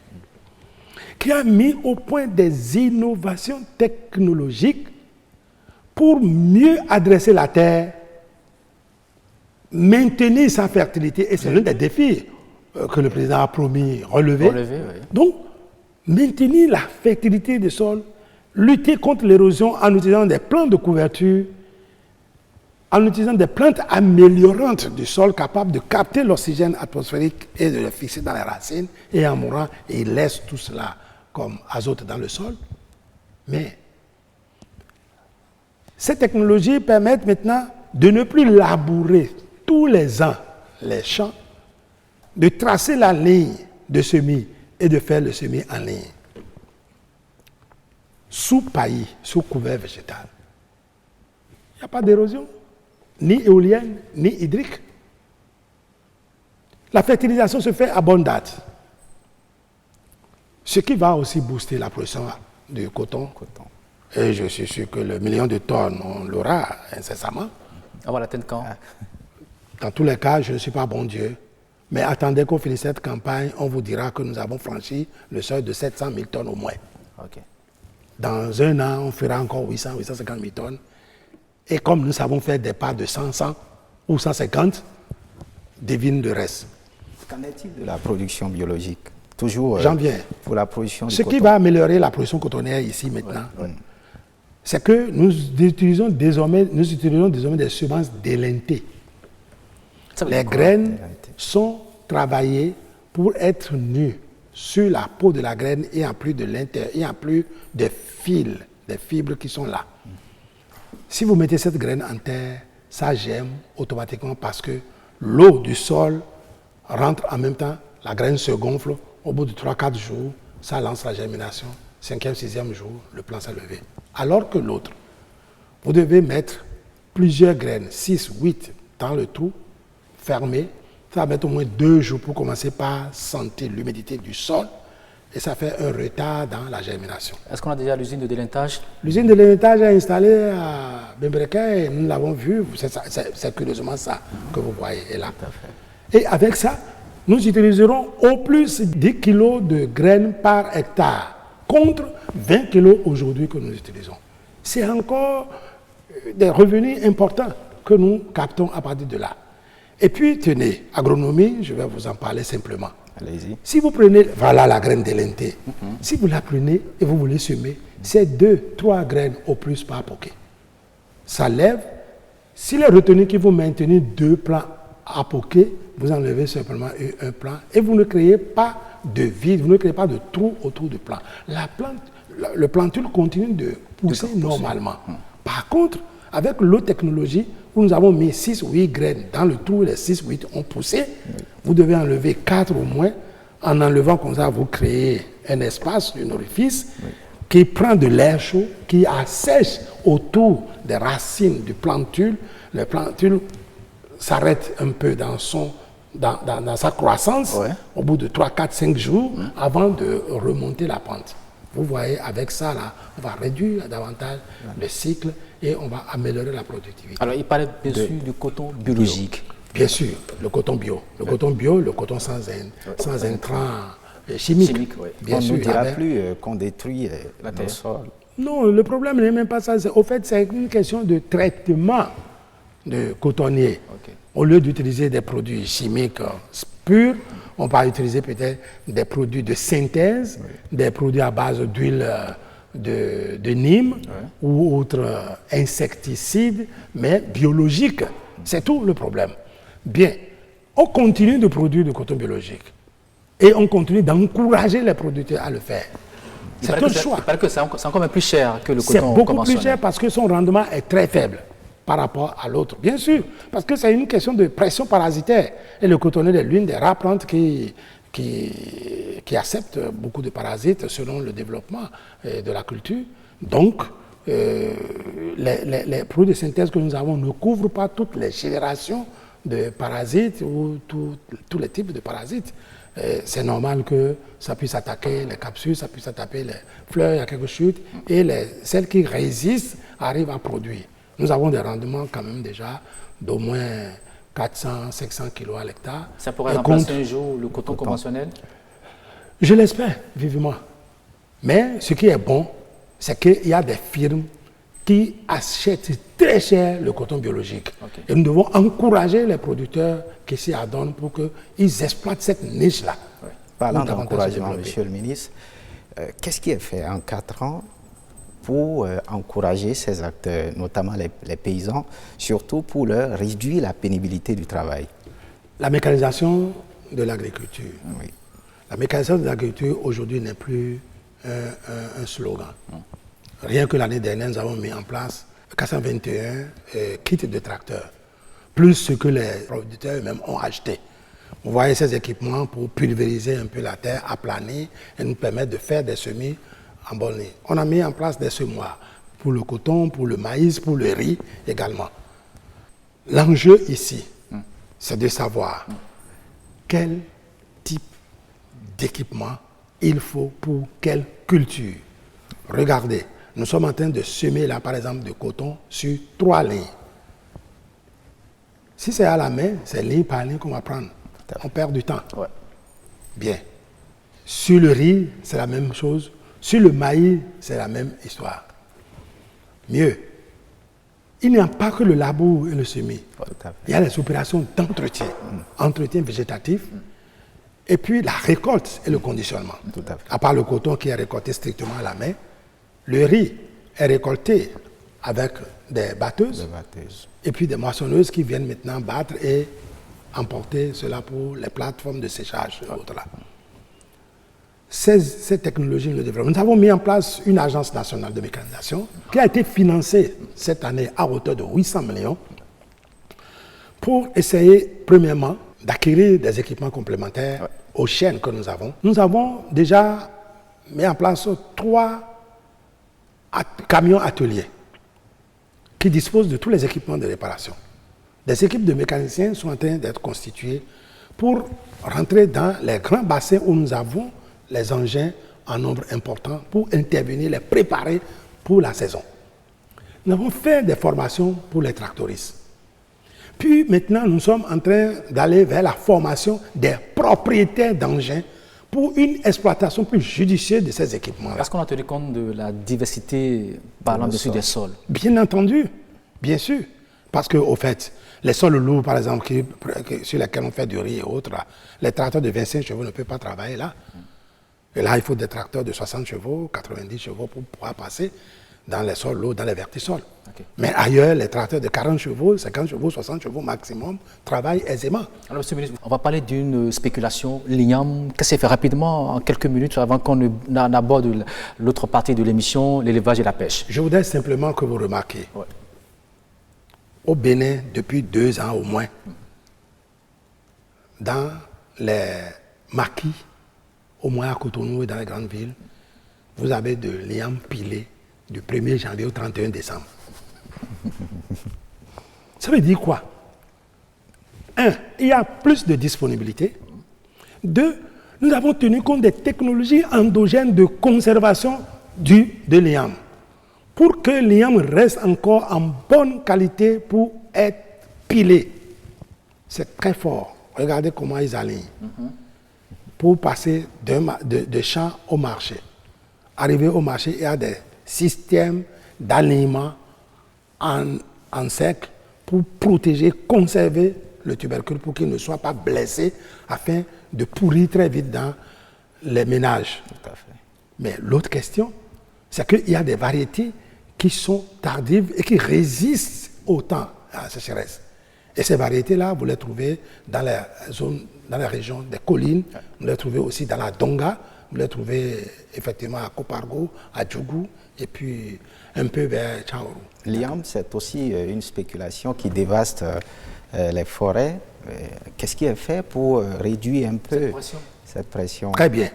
qui a mis au point des innovations technologiques pour mieux adresser la terre, maintenir sa fertilité, et c'est l'un des défis que le président a promis relever. Oui. Donc, maintenir la fertilité des sols, lutter contre l'érosion en utilisant des plantes de couverture, en utilisant des plantes améliorantes du sol capables de capter l'oxygène atmosphérique et de le fixer dans les racines, et en mourant, il laisse tout cela comme azote dans le sol. Mais ces technologies permettent maintenant de ne plus labourer tous les ans les champs, de tracer la ligne de semis et de faire le semis en ligne, sous paillis, sous couvert végétal. Il n'y a pas d'érosion, ni éolienne, ni hydrique. La fertilisation se fait à bonne date, ce qui va aussi booster la production de coton. Et je suis sûr que le 1 million de tonnes, on l'aura incessamment. On va l'atteindre quand? Dans tous les cas, je ne suis pas bon Dieu. Mais attendez qu'on finisse cette campagne, on vous dira que nous avons franchi le seuil de 700 000 tonnes au moins. Okay. Dans un an, on fera encore 800, 850 000 tonnes. Et comme nous savons faire des parts de 100 ou 150, devine le reste. Qu'en est-il de la production biologique? Toujours J'en viens. Pour la production du coton. Ce qui va améliorer la production cotonnière ici maintenant, c'est que nous utilisons désormais des semences délintées. Les graines sont travaillées pour être nues sur la peau de la graine et en plus de l'intérieur, et en plus des fils, des fibres qui sont là. Si vous mettez cette graine en terre, ça germe automatiquement parce que l'eau du sol rentre en même temps, la graine se gonfle, au bout de 3-4 jours, ça lance la germination, 5e, 6e jour, le plant s'est levé. Alors que l'autre, vous devez mettre plusieurs graines, 6, 8 dans le trou, fermé, ça va mettre au moins 2 jours pour commencer par sentir l'humidité du sol et ça fait un retard dans la germination. Est-ce qu'on a déjà l'usine de délintage? L'usine de délintage est installée à Bembereka et nous l'avons vu, c'est curieusement ça que vous voyez là. Et avec ça, nous utiliserons au plus 10 kg de graines par hectare contre 20 kg aujourd'hui que nous utilisons. C'est encore des revenus importants que nous captons à partir de là. Et puis, tenez, agronomie, je vais vous en parler simplement. Allez-y. Si vous prenez, voilà la graine délintée. Si vous la prenez et vous voulez semer, c'est 2-3 graines au plus par poquet. Ça lève. S'il est retenu qu'il faut maintenir 2 plants à poquet, vous enlevez simplement un plant et vous ne créez pas de vide, vous ne créez pas de trou autour du plant. La plante, le plantule continue de pousser normalement. Par contre, avec l'autre technologie, où nous avons mis 6 ou 8 graines dans le trou, les 6 ou 8 ont poussé, vous devez enlever 4 au moins. En enlevant comme ça, vous créez un espace, un orifice, qui prend de l'air chaud, qui assèche autour des racines du plantule. Le plantule s'arrête un peu dans sa croissance au bout de 3, 4, 5 jours avant de remonter la pente. Vous voyez, avec ça, là, on va réduire davantage le cycle et on va améliorer la productivité. Alors, il parlait bien sûr du coton biologique. Bien sûr, le coton bio. Le coton bio, le coton sans intrants chimiques. Bien sûr, on ne dira plus qu'on détruit le sol. Non, le problème n'est même pas ça. Au fait, c'est une question de traitement de cotonnier. Au lieu d'utiliser des produits chimiques purs, on va utiliser peut-être des produits de synthèse, des produits à base d'huile de Nîmes ou autres insecticides, mais biologiques. C'est tout le problème. Bien, on continue de produire du coton biologique et on continue d'encourager les producteurs à le faire. C'est un choix. Il paraît que c'est encore plus cher que le coton conventionnel. C'est beaucoup plus cher parce que son rendement est très faible par rapport à l'autre. Bien sûr, parce que c'est une question de pression parasitaire. Et le cotonnier est l'une des rares plantes qui qui acceptent beaucoup de parasites selon le développement de la culture. Donc, les produits de synthèse que nous avons ne couvrent pas toutes les générations de parasites ou tous les types de parasites. C'est normal que ça puisse attaquer les capsules, ça puisse attaquer les fleurs, il y a quelques chutes, et celles qui résistent arrivent à produire. Nous avons des rendements quand même déjà d'au moins 400, 500 kilos à l'hectare. Ça pourrait remplacer un jour le coton conventionnel? Je l'espère vivement. Mais ce qui est bon, c'est qu'il y a des firmes qui achètent très cher le coton biologique. Okay. Et nous devons encourager les producteurs qui s'y adonnent pour qu'ils exploitent cette niche-là. Ouais. Parlant d'encouragement, Monsieur le ministre, qu'est-ce qui est fait en 4 ans pour encourager ces acteurs, notamment les paysans, surtout pour leur réduire la pénibilité du travail? La mécanisation de l'agriculture. Oui. La mécanisation de l'agriculture aujourd'hui n'est plus un slogan. Rien que l'année dernière, nous avons mis en place 421 kits de tracteurs, plus ce que les producteurs eux-mêmes ont acheté. Vous voyez ces équipements pour pulvériser un peu la terre, aplanir et nous permettre de faire des semis en bonne ligne. On a mis en place des semoirs pour le coton, pour le maïs, pour le riz également. L'enjeu ici, c'est de savoir quel type d'équipement il faut pour quelle culture. Regardez, nous sommes en train de semer là, par exemple, du coton sur 3 lignes. Si c'est à la main, c'est ligne par ligne qu'on va prendre. On perd du temps. Ouais. Bien. Sur le riz, c'est la même chose. Sur le maïs, c'est la même histoire. Mieux, il n'y a pas que le labour et le semis. Il y a les opérations d'entretien, entretien végétatif, et puis la récolte et le conditionnement. À part le coton qui est récolté strictement à la main, le riz est récolté avec des batteuses, et puis des moissonneuses qui viennent maintenant battre et emporter cela pour les plateformes de séchage et autres là. Ces technologies nous développent. Nous avons mis en place une agence nationale de mécanisation qui a été financée cette année à hauteur de 800 millions pour essayer, premièrement, d'acquérir des équipements complémentaires aux chaînes que nous avons. Nous avons déjà mis en place 3 camions ateliers qui disposent de tous les équipements de réparation. Des équipes de mécaniciens sont en train d'être constituées pour rentrer dans les grands bassins où nous avons les engins en nombre important pour intervenir, les préparer pour la saison. Nous avons fait des formations pour les tractoristes. Puis maintenant, nous sommes en train d'aller vers la formation des propriétaires d'engins pour une exploitation plus judicieuse de ces équipements-là. Est-ce qu'on a tenu compte de la diversité, parlant dessus des sols? Bien entendu, bien sûr. Parce qu'au fait, les sols lourds, par exemple, sur lesquels on fait du riz et autres, là, les tracteurs de 25 chevaux ne peuvent pas travailler là. Et là, il faut des tracteurs de 60 chevaux, 90 chevaux pour pouvoir passer dans les sols lourds, dans les vertisols. Okay. Mais ailleurs, les tracteurs de 40 chevaux, 50 chevaux, 60 chevaux maximum travaillent aisément. Alors, Monsieur le ministre, on va parler d'une spéculation, l'igname. Qu'est-ce qui fait rapidement, en quelques minutes, avant qu'on aborde l'autre partie de l'émission, l'élevage et la pêche? Je voudrais simplement que vous remarquiez, au Bénin, depuis 2 ans au moins, dans les maquis, au moins à Cotonou et dans les grandes villes, vous avez de l'igname pilé du 1er janvier au 31 décembre. Ça veut dire quoi? 1, il y a plus de disponibilité. 2, nous avons tenu compte des technologies endogènes de conservation de l'igname pour que l'igname reste encore en bonne qualité pour être pilé. C'est très fort. Regardez comment ils alignent. Pour passer de champ au marché. Arriver au marché, il y a des systèmes d'alignement en sec pour protéger, conserver le tubercule pour qu'il ne soit pas blessé afin de pourrir très vite dans les ménages. Tout à fait. Mais l'autre question, c'est qu'il y a des variétés qui sont tardives et qui résistent au temps à la sécheresse. Et ces variétés-là, vous les trouvez dans les zones, dans les régions des collines, vous les trouvez aussi dans la Donga, vous les trouvez effectivement à Kopargo, à Djougou, et puis un peu vers Tchaourou. L'igname, c'est aussi une spéculation qui dévaste les forêts. Qu'est-ce qui est fait pour réduire un peu cette pression. Très bien.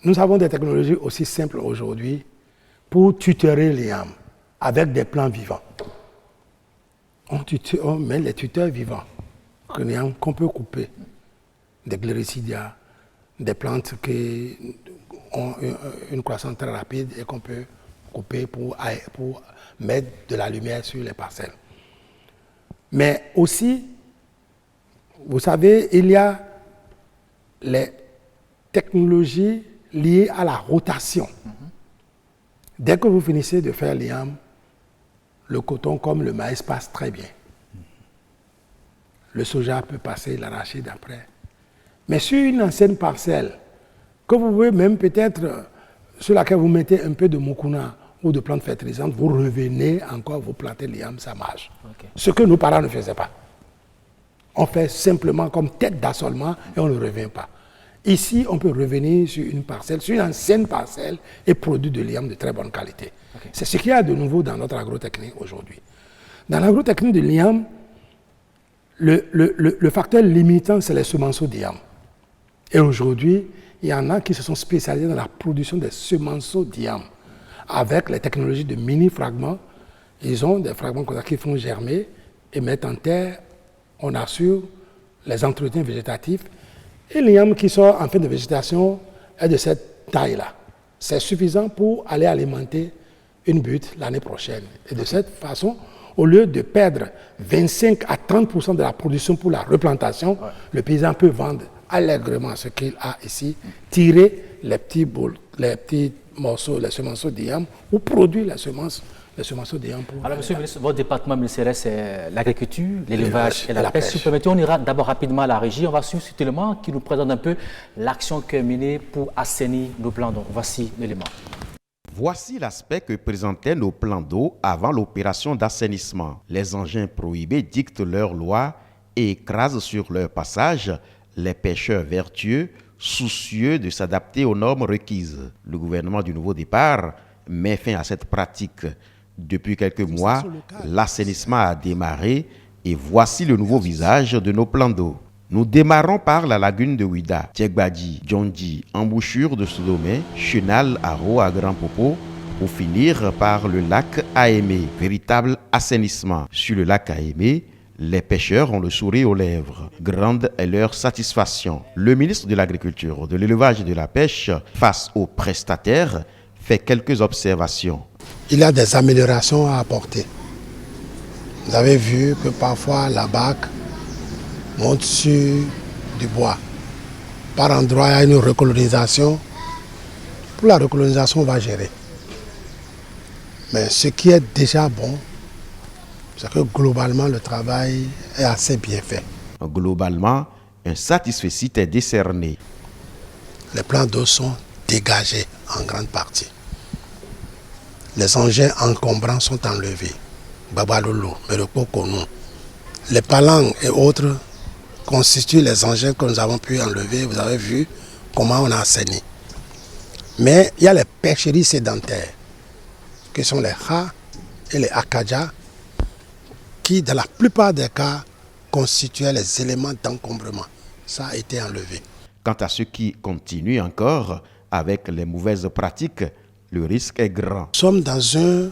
Nous avons des technologies aussi simples aujourd'hui pour tutorer l'IAM avec des plants vivants. On met les tuteurs vivants qu'on peut couper, des gliricidia, des plantes qui ont une croissance très rapide et qu'on peut couper pour mettre de la lumière sur les parcelles. Mais aussi, vous savez, il y a les technologies liées à la rotation. Dès que vous finissez de faire l'IAM, le coton comme le maïs passe très bien. Le soja peut passer, l'arachide après. Mais sur une ancienne parcelle, que vous pouvez même peut-être, sur laquelle vous mettez un peu de mukuna ou de plantes fertilisantes, vous revenez encore, vous plantez l'IAM, ça marche. Okay. Ce que nos parents ne faisaient pas. On fait simplement comme tête d'assolement et on ne revient pas. Ici, on peut revenir sur une parcelle, sur une ancienne parcelle et produire de l'IAM de très bonne qualité. Okay. C'est ce qu'il y a de nouveau dans notre agrotechnique aujourd'hui. Dans l'agrotechnique de l'IAM, le facteur limitant, c'est les semenceaux d'IAM. Et aujourd'hui, il y en a qui se sont spécialisés dans la production des semenceaux d'IAM. Avec les technologies de mini-fragments, ils ont des fragments qui font germer et mettre en terre. On assure les entretiens végétatifs. Et l'IAM qui sort en fin de végétation est de cette taille-là. C'est suffisant pour aller alimenter une butte l'année prochaine. Et de cette façon, au lieu de perdre 25 à 30% de la production pour la replantation, le paysan peut vendre allègrement ce qu'il a ici, tirer les petits morceaux, les semenceaux d'IAM, ou produire les semenceaux d'IAM. Alors, monsieur le ministre, votre département ministériel, c'est l'agriculture, l'élevage et la pêche. Si vous permettez, on ira d'abord rapidement à la régie. On va suivre cet élément qui nous présente un peu l'action qui est menée pour assainir nos plans d'eau. Voici l'élément. Voici l'aspect que présentaient nos plans d'eau avant l'opération d'assainissement. Les engins prohibés dictent leurs lois et écrasent sur leur passage les pêcheurs vertueux, soucieux de s'adapter aux normes requises. Le gouvernement du Nouveau Départ met fin à cette pratique. Depuis quelques mois, l'assainissement a démarré et voici le nouveau visage de nos plans d'eau. Nous démarrons par la lagune de Ouida, Tchegbadi, Djondi, embouchure de Soudomé, Chenal, Aro à Grand Popo, pour finir par le lac Aémé, véritable assainissement. Sur le lac Aémé, les pêcheurs ont le sourire aux lèvres. Grande est leur satisfaction. Le ministre de l'Agriculture, de l'Élevage et de la Pêche, face aux prestataires, fait quelques observations. Il y a des améliorations à apporter. Vous avez vu que parfois la barque monte sur du bois. Par endroit, il y a une recolonisation. Pour la recolonisation, on va gérer. Mais ce qui est déjà bon, c'est que globalement, le travail est assez bien fait. Globalement, un satisfecit est décerné. Les plans d'eau sont dégagés en grande partie. Les engins encombrants sont enlevés. Babalolo, Meropokonou. Les palangs et autres constituent les engins que nous avons pu enlever. Vous avez vu comment on a assaini. Mais il y a les pêcheries sédentaires, qui sont les rats et les akadjas, qui, dans la plupart des cas, constituaient les éléments d'encombrement. Ça a été enlevé. Quant à ceux qui continuent encore avec les mauvaises pratiques, le risque est grand. Nous sommes dans un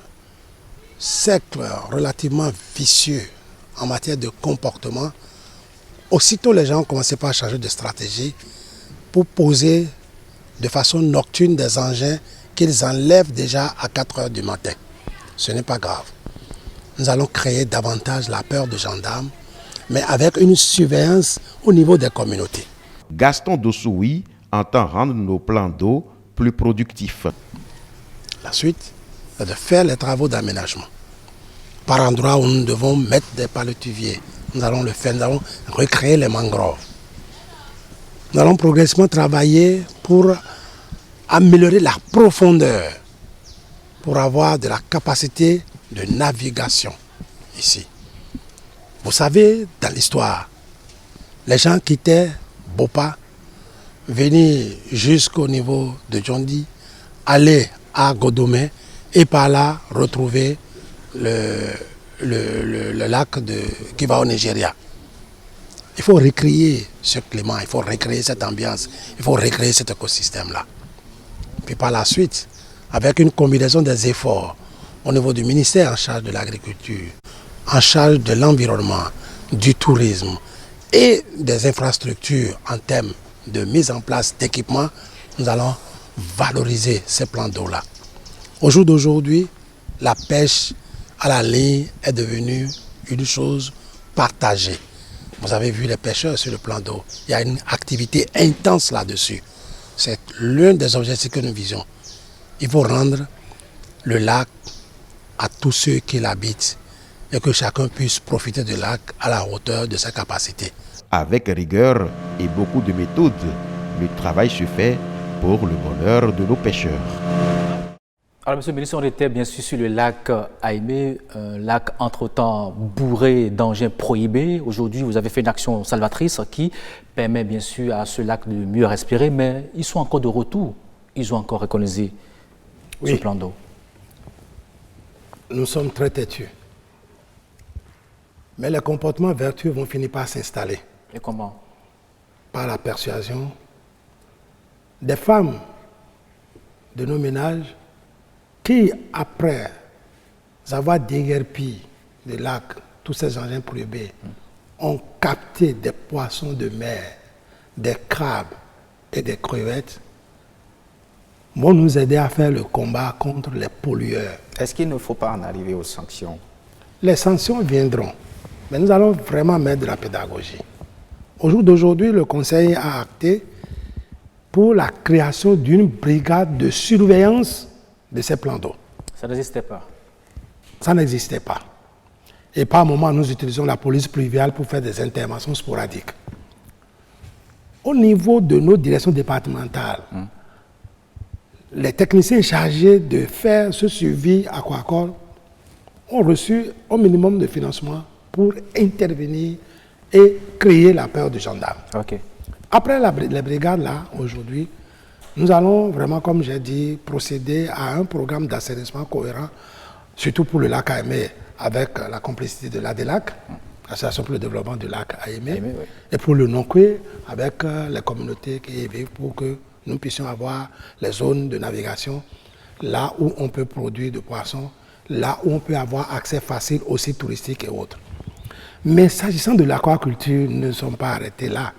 cercle relativement vicieux en matière de comportement. Aussitôt, les gens ont commencé par changer de stratégie pour poser de façon nocturne des engins qu'ils enlèvent déjà à 4 heures du matin. Ce n'est pas grave. Nous allons créer davantage la peur de gendarmes, mais avec une surveillance au niveau des communautés. Gaston Dossoui entend rendre nos plans d'eau plus productifs. La suite est de faire les travaux d'aménagement. Par endroits où nous devons mettre des palétuviers, nous allons le faire, nous allons recréer les mangroves. Nous allons progressivement travailler pour améliorer la profondeur, pour avoir de la capacité de navigation ici. Vous savez, dans l'histoire, les gens quittaient Bopa, venaient jusqu'au niveau de Djondi, allaient à Godomé et par là retrouver le lac qui va au Nigeria. Il faut recréer ce climat, il faut recréer cette ambiance, il faut recréer cet écosystème-là. Puis par la suite, avec une combinaison des efforts au niveau du ministère en charge de l'agriculture, en charge de l'environnement, du tourisme et des infrastructures en termes de mise en place d'équipements, nous allons valoriser ces plans d'eau-là. Au jour d'aujourd'hui, la pêche à la ligne est devenue une chose partagée. Vous avez vu les pêcheurs sur le plan d'eau. Il y a une activité intense là-dessus. C'est l'un des objectifs que nous visons. Il faut rendre le lac à tous ceux qui l'habitent et que chacun puisse profiter du lac à la hauteur de ses capacités. Avec rigueur et beaucoup de méthodes, le travail se fait pour le bonheur de nos pêcheurs. Alors, Monsieur le ministre, on était bien sûr sur le lac Aimé, un lac entre-temps bourré d'engins prohibés. Aujourd'hui, vous avez fait une action salvatrice qui permet bien sûr à ce lac de mieux respirer, mais ils sont encore de retour. Ils ont encore reconnu ce plan d'eau. Nous sommes très têtus. Mais les comportements vertueux vont finir par s'installer. Et comment? Par la persuasion des femmes de nos ménages qui, après avoir déguerpi le lac, tous ces engins prohibés, ont capté des poissons de mer, des crabes et des crevettes, vont nous aider à faire le combat contre les pollueurs. Est-ce qu'il ne faut pas en arriver aux sanctions? Les sanctions viendront, mais nous allons vraiment mettre de la pédagogie. Au jour d'aujourd'hui, le Conseil a acté pour la création d'une brigade de surveillance de ces plans d'eau. Ça n'existait pas. Ça n'existait pas. Et par moment, nous utilisons la police pluviale pour faire des interventions sporadiques. Au niveau de nos directions départementales, les techniciens chargés de faire ce suivi aquacole ont reçu au minimum de financement pour intervenir et créer la peur du gendarme. OK. Après les brigades, là, aujourd'hui, nous allons vraiment, comme j'ai dit, procéder à un programme d'assainissement cohérent, surtout pour le lac Aimé, avec la complicité de l'ADELAC, l'Association pour le développement du lac Aimé, Oui. et pour le Nonkwe, avec les communautés qui y vivent, pour que nous puissions avoir les zones de navigation, là où on peut produire de poissons, là où on peut avoir accès facile aux sites touristiques et autres. Mais s'agissant de l'aquaculture, nous ne sommes pas arrêtés là.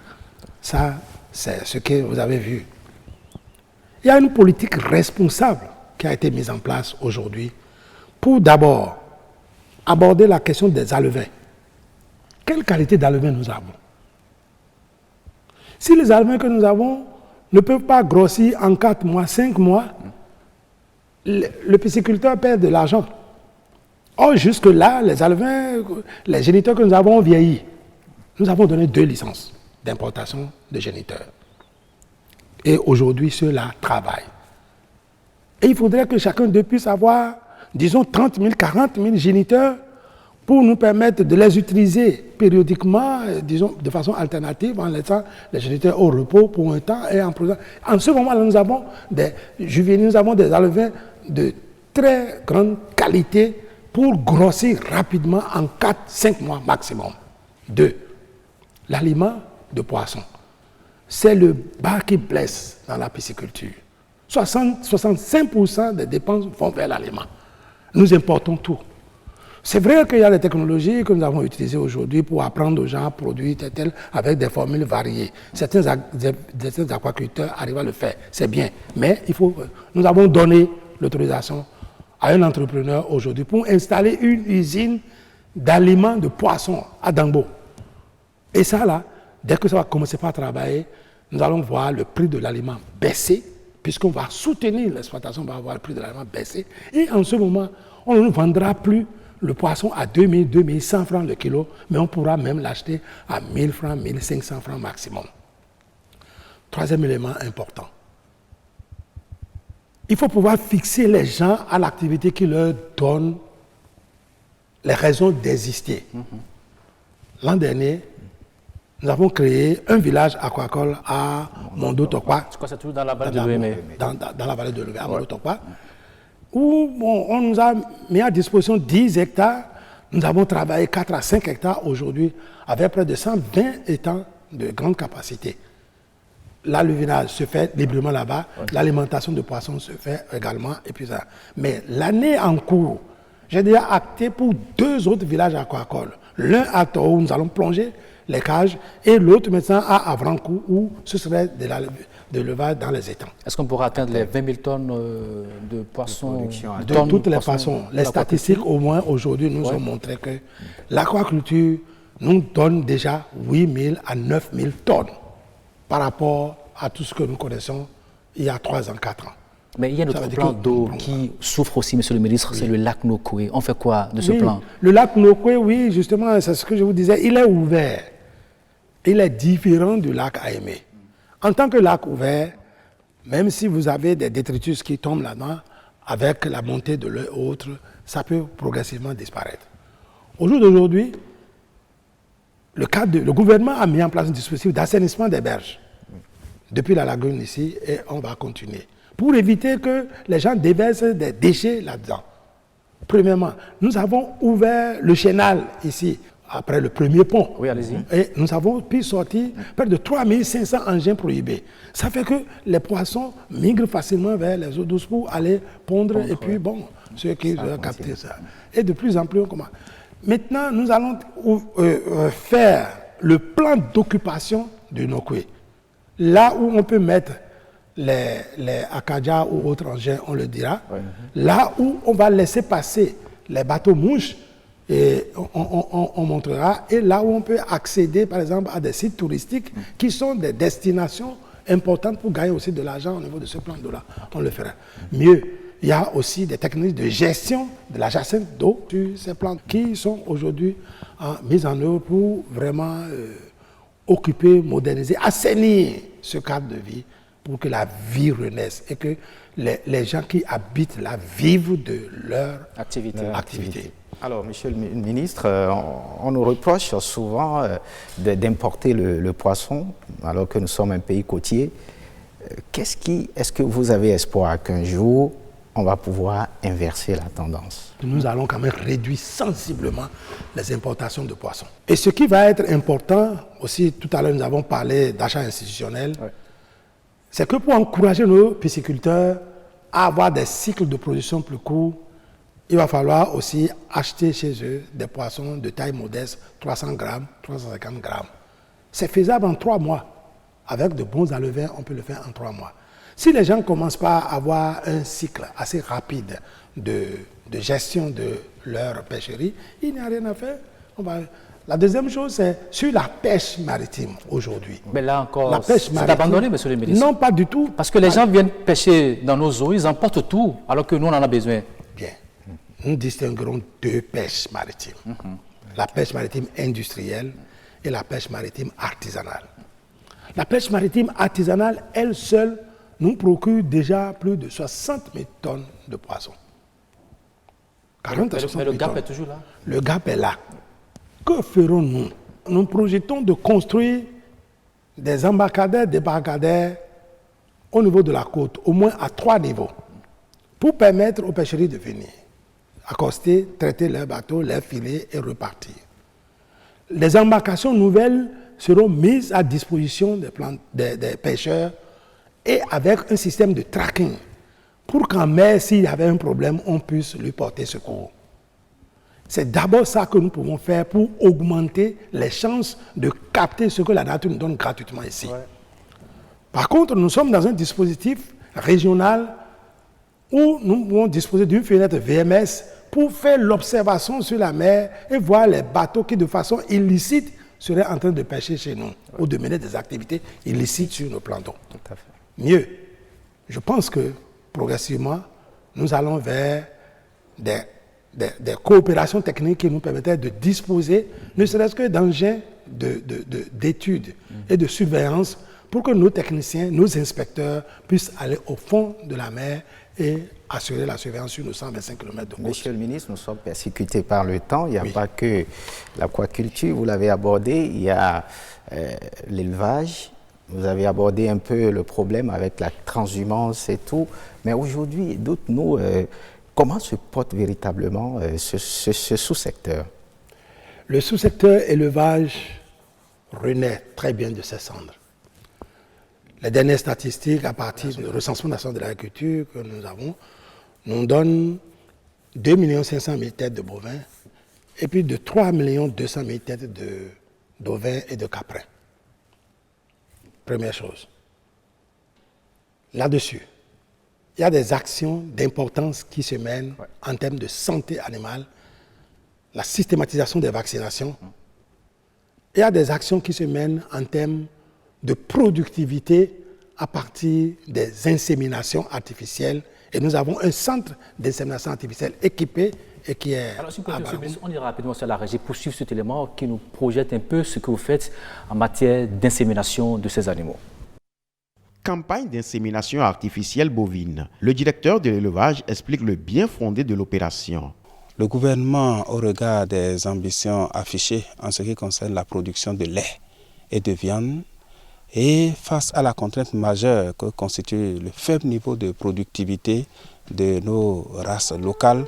Ça, c'est ce que vous avez vu. Il y a une politique responsable qui a été mise en place aujourd'hui pour d'abord aborder la question des alevins. Quelle qualité d'alevins nous avons? Si les alevins que nous avons ne peuvent pas grossir en 4 mois, 5 mois, le pisciculteur perd de l'argent. Or, jusque-là, les alevins, les géniteurs que nous avons ont vieilli. Nous avons donné 2 licences d'importation de géniteurs. Et aujourd'hui, ceux-là travaillent. Et il faudrait que chacun d'eux puisse avoir, disons, 30 000, 40 000 géniteurs pour nous permettre de les utiliser périodiquement, disons, de façon alternative, en laissant les géniteurs au repos pour un temps et en produisant. En ce moment-là, nous avons des juvéniles, nous avons des alevins de très grande qualité pour grossir rapidement en 4-5 mois maximum. 2. L'aliment de poisson. C'est le bas qui blesse dans la pisciculture. 65% des dépenses vont vers l'aliment. Nous importons tout. C'est vrai qu'il y a des technologies que nous avons utilisées aujourd'hui pour apprendre aux gens à produire tel avec des formules variées. Certains aquaculteurs arrivent à le faire, c'est bien. Mais nous avons donné l'autorisation à un entrepreneur aujourd'hui pour installer une usine d'aliments de poissons à Dangbo. Et ça là, dès que ça va commencer par travailler, nous allons voir le prix de l'aliment baisser, puisqu'on va soutenir l'exploitation, on va voir le prix de l'aliment baisser. Et en ce moment, on ne vendra plus le poisson à 2000, 2100 francs le kilo, mais on pourra même l'acheter à 1000 francs, 1500 francs maximum. Troisième élément important. Il faut pouvoir fixer les gens à l'activité qui leur donne les raisons d'exister. L'an dernier, nous avons créé un village aquacole à Mondo-Tokpa. C'est toujours dans la vallée de l'Ouémé. Dans la vallée de l'Ouémé, à Mondo-Tokpa, où on nous a mis à disposition 10 hectares Nous avons travaillé 4 à 5 hectares aujourd'hui avec près de 120 étangs de grande capacité. L'aluvinage se fait librement là-bas, l'alimentation de poissons se fait également, et puis ça. Mais l'année en cours, j'ai déjà acté pour 2 autres villages aquacoles. L'un à Tao, où nous allons plonger les cages, et l'autre maintenant à Avrancourt, où ce serait de l'élevage dans les étangs. Est-ce qu'on pourra atteindre les 20 000 tonnes de poissons De toutes les façons, les statistiques au moins aujourd'hui nous ont montré que l'aquaculture nous donne déjà 8 000 à 9 000 tonnes par rapport à tout ce que nous connaissons il y a 3 ans, 4 ans. Mais il y a notre plan d'eau qui souffre aussi, monsieur le ministre, c'est le lac Nokoué. On fait quoi de ce plan? Le lac Nokoué, oui, justement, c'est ce que je vous disais, il est ouvert. Il est différent du lac Aimé. En tant que lac ouvert, même si vous avez des détritus qui tombent là-dedans, avec la montée de l'eau et autres, ça peut progressivement disparaître. Au jour d'aujourd'hui, le gouvernement a mis en place un dispositif d'assainissement des berges depuis la lagune ici, et on va continuer, pour éviter que les gens déversent des déchets là-dedans. Premièrement, nous avons ouvert le chénal ici, après le premier pont. Oui, allez-y. Et nous avons pu sortir près de 3500 engins prohibés. Ça fait que les poissons migrent facilement vers les eaux douces pour aller pondre, et puis bon, ceux qui veulent capter ça. Et de plus en plus, on commence. Maintenant, nous allons faire le plan d'occupation du Nokoué. Là où on peut mettre les Akadia ou autres engins, on le dira. Là où on va laisser passer les bateaux mouches, et on montrera. Et là où on peut accéder, par exemple, à des sites touristiques qui sont des destinations importantes pour gagner aussi de l'argent au niveau de ce plan d'eau-là, on le fera. Mieux, il y a aussi des techniques de gestion de la jacinthe d'eau sur ces plans qui sont aujourd'hui mises en œuvre pour vraiment occuper, moderniser, assainir ce cadre de vie pour que la vie renaisse et que les gens qui habitent là vivent de leur activité. Alors, monsieur le ministre, on nous reproche souvent d'importer le poisson alors que nous sommes un pays côtier. Est-ce que vous avez espoir qu'un jour, on va pouvoir inverser la tendance? Nous allons quand même réduire sensiblement les importations de poissons. Et ce qui va être important, aussi tout à l'heure nous avons parlé d'achat institutionnel, c'est que pour encourager nos pisciculteurs à avoir des cycles de production plus courts, il va falloir aussi acheter chez eux des poissons de taille modeste, 300 grammes, 350 grammes. C'est faisable en 3 mois. Avec de bons alevins, on peut le faire en 3 mois. Si les gens ne commencent pas à avoir un cycle assez rapide de gestion de leur pêcherie, il n'y a rien à faire. La deuxième chose, c'est sur la pêche maritime aujourd'hui. Mais là encore, c'est abandonné, monsieur le ministre? Non, pas du tout. Parce que les gens viennent pêcher dans nos eaux, ils emportent tout, alors que nous, on en a besoin. Bien. Nous distinguerons 2 pêches maritimes. La pêche maritime industrielle et la pêche maritime artisanale. La pêche maritime artisanale, elle seule, nous procure déjà plus de 60 000 tonnes de poissons. 40 à 60 000 mais le gap tonnes. est toujours là? Le gap est là. Que ferons-nous? Nous projetons de construire des embarcadères, débarcadères au niveau de la côte, au moins à 3 niveaux, pour permettre aux pêcheries de venir accoster, traiter leurs bateaux, leurs filets et repartir. Les embarcations nouvelles seront mises à disposition des pêcheurs et avec un système de tracking pour qu'en mer, s'il y avait un problème, on puisse lui porter secours. C'est d'abord ça que nous pouvons faire pour augmenter les chances de capter ce que la nature nous donne gratuitement ici. Par contre, nous sommes dans un dispositif régional où nous pouvons disposer d'une fenêtre VMS pour faire l'observation sur la mer et voir les bateaux qui, de façon illicite, seraient en train de pêcher chez nous ou de mener des activités illicites sur nos plans d'eau. Tout à fait. Mieux, je pense que progressivement, nous allons vers des coopérations techniques qui nous permettraient de disposer, ne serait-ce que d'engins d'études et de surveillance pour que nos techniciens, nos inspecteurs puissent aller au fond de la mer et assurer la surveillance sur nos 125 km de côte. Monsieur le ministre, nous sommes persécutés par le temps. Il n'y a pas que l'aquaculture, vous l'avez abordé, il y a l'élevage. Vous avez abordé un peu le problème avec la transhumance et tout. Mais aujourd'hui, dites-nous, comment se porte véritablement ce sous-secteur? Le sous-secteur élevage renaît très bien de ses cendres. Les dernières statistiques à partir du recensement national de l'agriculture que nous avons nous donnent 2 500 000 têtes de bovins et plus de 3 200 000 têtes d'ovins et de caprins. Première chose. Là-dessus, il y a des actions d'importance qui se mènent en termes de santé animale, la systématisation des vaccinations. Il y a des actions qui se mènent en termes de productivité à partir des inséminations artificielles. Et nous avons un centre d'insémination artificielle équipé et qui est... Alors, si vous pouvez, on ira rapidement sur la régie pour suivre cet élément qui nous projette un peu ce que vous faites en matière d'insémination de ces animaux. Campagne d'insémination artificielle bovine. Le directeur de l'élevage explique le bien fondé de l'opération. Le gouvernement, au regard des ambitions affichées en ce qui concerne la production de lait et de viande, et face à la contrainte majeure que constitue le faible niveau de productivité de nos races locales,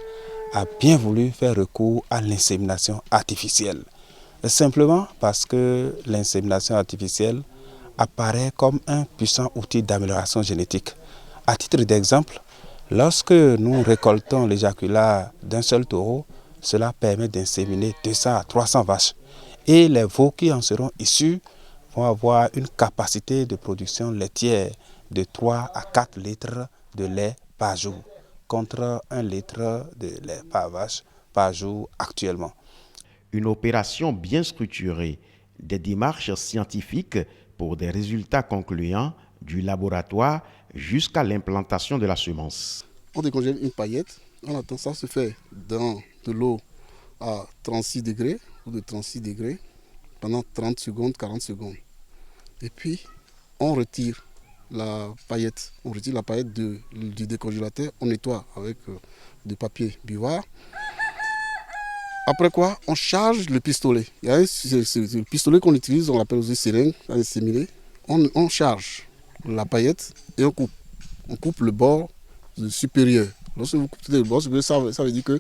a bien voulu faire recours à l'insémination artificielle. Simplement parce que l'insémination artificielle apparaît comme un puissant outil d'amélioration génétique. À titre d'exemple, lorsque nous récoltons l'éjaculat d'un seul taureau, cela permet d'inséminer 200 à 300 vaches. Et les veaux qui en seront issus vont avoir une capacité de production laitière de 3 à 4 litres de lait par jour, contre 1 litre de lait par vache par jour actuellement. Une opération bien structurée, des démarches scientifiques pour des résultats concluants du laboratoire jusqu'à l'implantation de la semence. On décongèle une paillette, on attend, ça se fait dans de l'eau à 36 degrés ou de 36 degrés pendant 30 secondes, 40 secondes. Et puis, on retire la paillette. On retire la paillette du décongélateur, on nettoie avec du papier buvard. Après quoi, on charge le pistolet. Il y a le pistolet qu'on utilise, on l'appelle aussi seringue, on charge la paillette et on coupe. On coupe le bord supérieur. Lorsque vous coupez le bord supérieur, ça veut dire que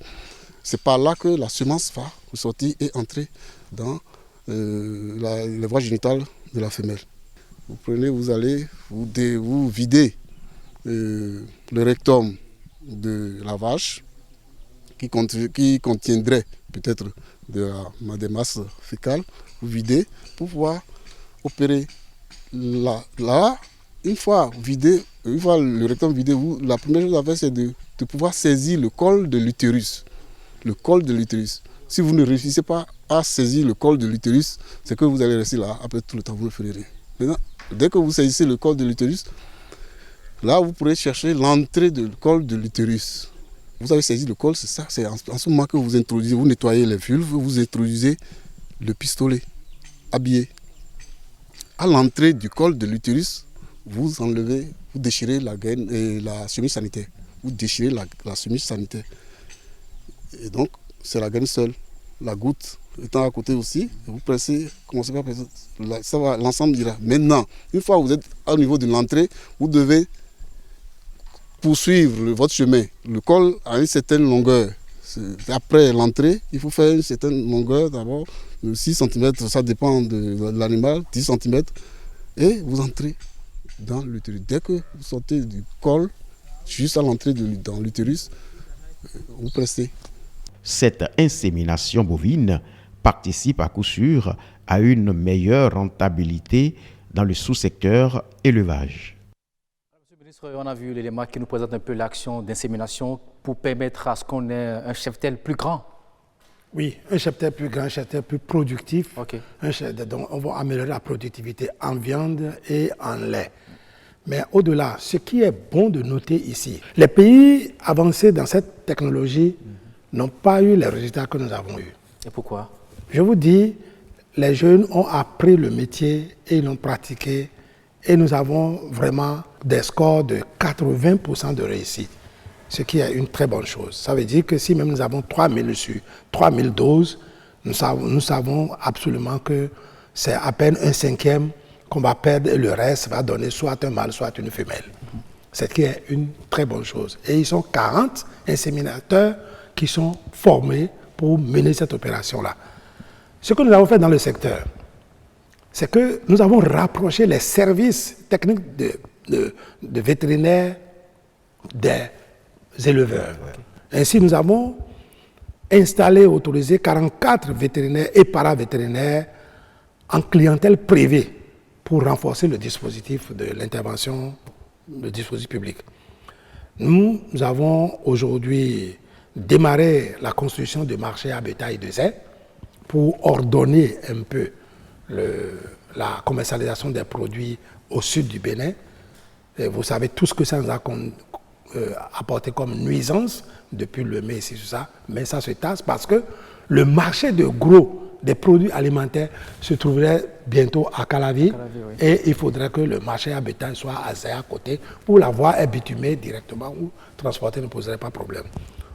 c'est par là que la semence va ressortir et entrer dans les voies génitales de la femelle. Vous prenez, vous allez, vous videz le rectum de la vache qui contiendrait peut-être des masses fécales, vous videz pour pouvoir opérer. Là, une fois le rectum vidé, la première chose à faire, c'est de pouvoir saisir le col de l'utérus. Le col de l'utérus. Si vous ne réussissez pas à saisir le col de l'utérus, c'est que vous allez rester là, après tout le temps, vous ne ferez rien. Maintenant, dès que vous saisissez le col de l'utérus, là, vous pourrez chercher l'entrée du col de l'utérus. Vous avez saisi le col, c'est ça, c'est en ce moment que vous introduisez, vous nettoyez les vulves, vous introduisez le pistolet habillé. À l'entrée du col de l'utérus, vous enlevez, vous déchirez la gaine et la chemise sanitaire. Vous déchirez la chemise sanitaire. Et donc, c'est la gaine seule. La goutte étant à côté aussi, vous pressez, commencez par presser, ça va, l'ensemble ira. Maintenant, une fois que vous êtes au niveau de l'entrée, vous devez poursuivre votre chemin. Le col a une certaine longueur. Après l'entrée, il faut faire une certaine longueur d'abord, de 6 cm, ça dépend de l'animal, 10 cm, et vous entrez dans l'utérus. Dès que vous sortez du col, juste à l'entrée dans l'utérus, vous pressez. Cette insémination bovine participe à coup sûr à une meilleure rentabilité dans le sous-secteur élevage. Monsieur le ministre, on a vu l'élément qui nous présente un peu l'action d'insémination pour permettre à ce qu'on ait un cheptel plus grand. Oui, un cheptel plus grand, un cheptel plus productif. Okay. Donc on va améliorer la productivité en viande et en lait. Mais au-delà, ce qui est bon de noter ici, les pays avancés dans cette technologie n'ont pas eu les résultats que nous avons eus. Et pourquoi? Je vous dis, les jeunes ont appris le métier et ils l'ont pratiqué et nous avons vraiment des scores de 80% de réussite, ce qui est une très bonne chose. Ça veut dire que si même nous avons 3000 sur 3000 doses, nous savons absolument que c'est à peine 1/5 qu'on va perdre et le reste va donner soit un mâle, soit une femelle. Ce qui est une très bonne chose. Et ils sont 40 inséminateurs qui sont formés pour mener cette opération-là. Ce que nous avons fait dans le secteur, c'est que nous avons rapproché les services techniques de vétérinaires des éleveurs. Ainsi, nous avons installé et autorisé 44 vétérinaires et paravétérinaires en clientèle privée pour renforcer le dispositif de l'intervention, le dispositif public. Nous avons aujourd'hui démarré la construction de marchés à bétail de zè pour ordonner un peu la commercialisation des produits au sud du Bénin. Et vous savez tout ce que ça nous a apporté comme nuisance depuis le mai, c'est ça, mais ça se tasse parce que le marché de gros des produits alimentaires se trouverait bientôt à Calavi, oui. Et il faudrait que le marché à bétail soit à Zé à côté pour la voie est bitumée directement ou transporter ne poserait pas de problème.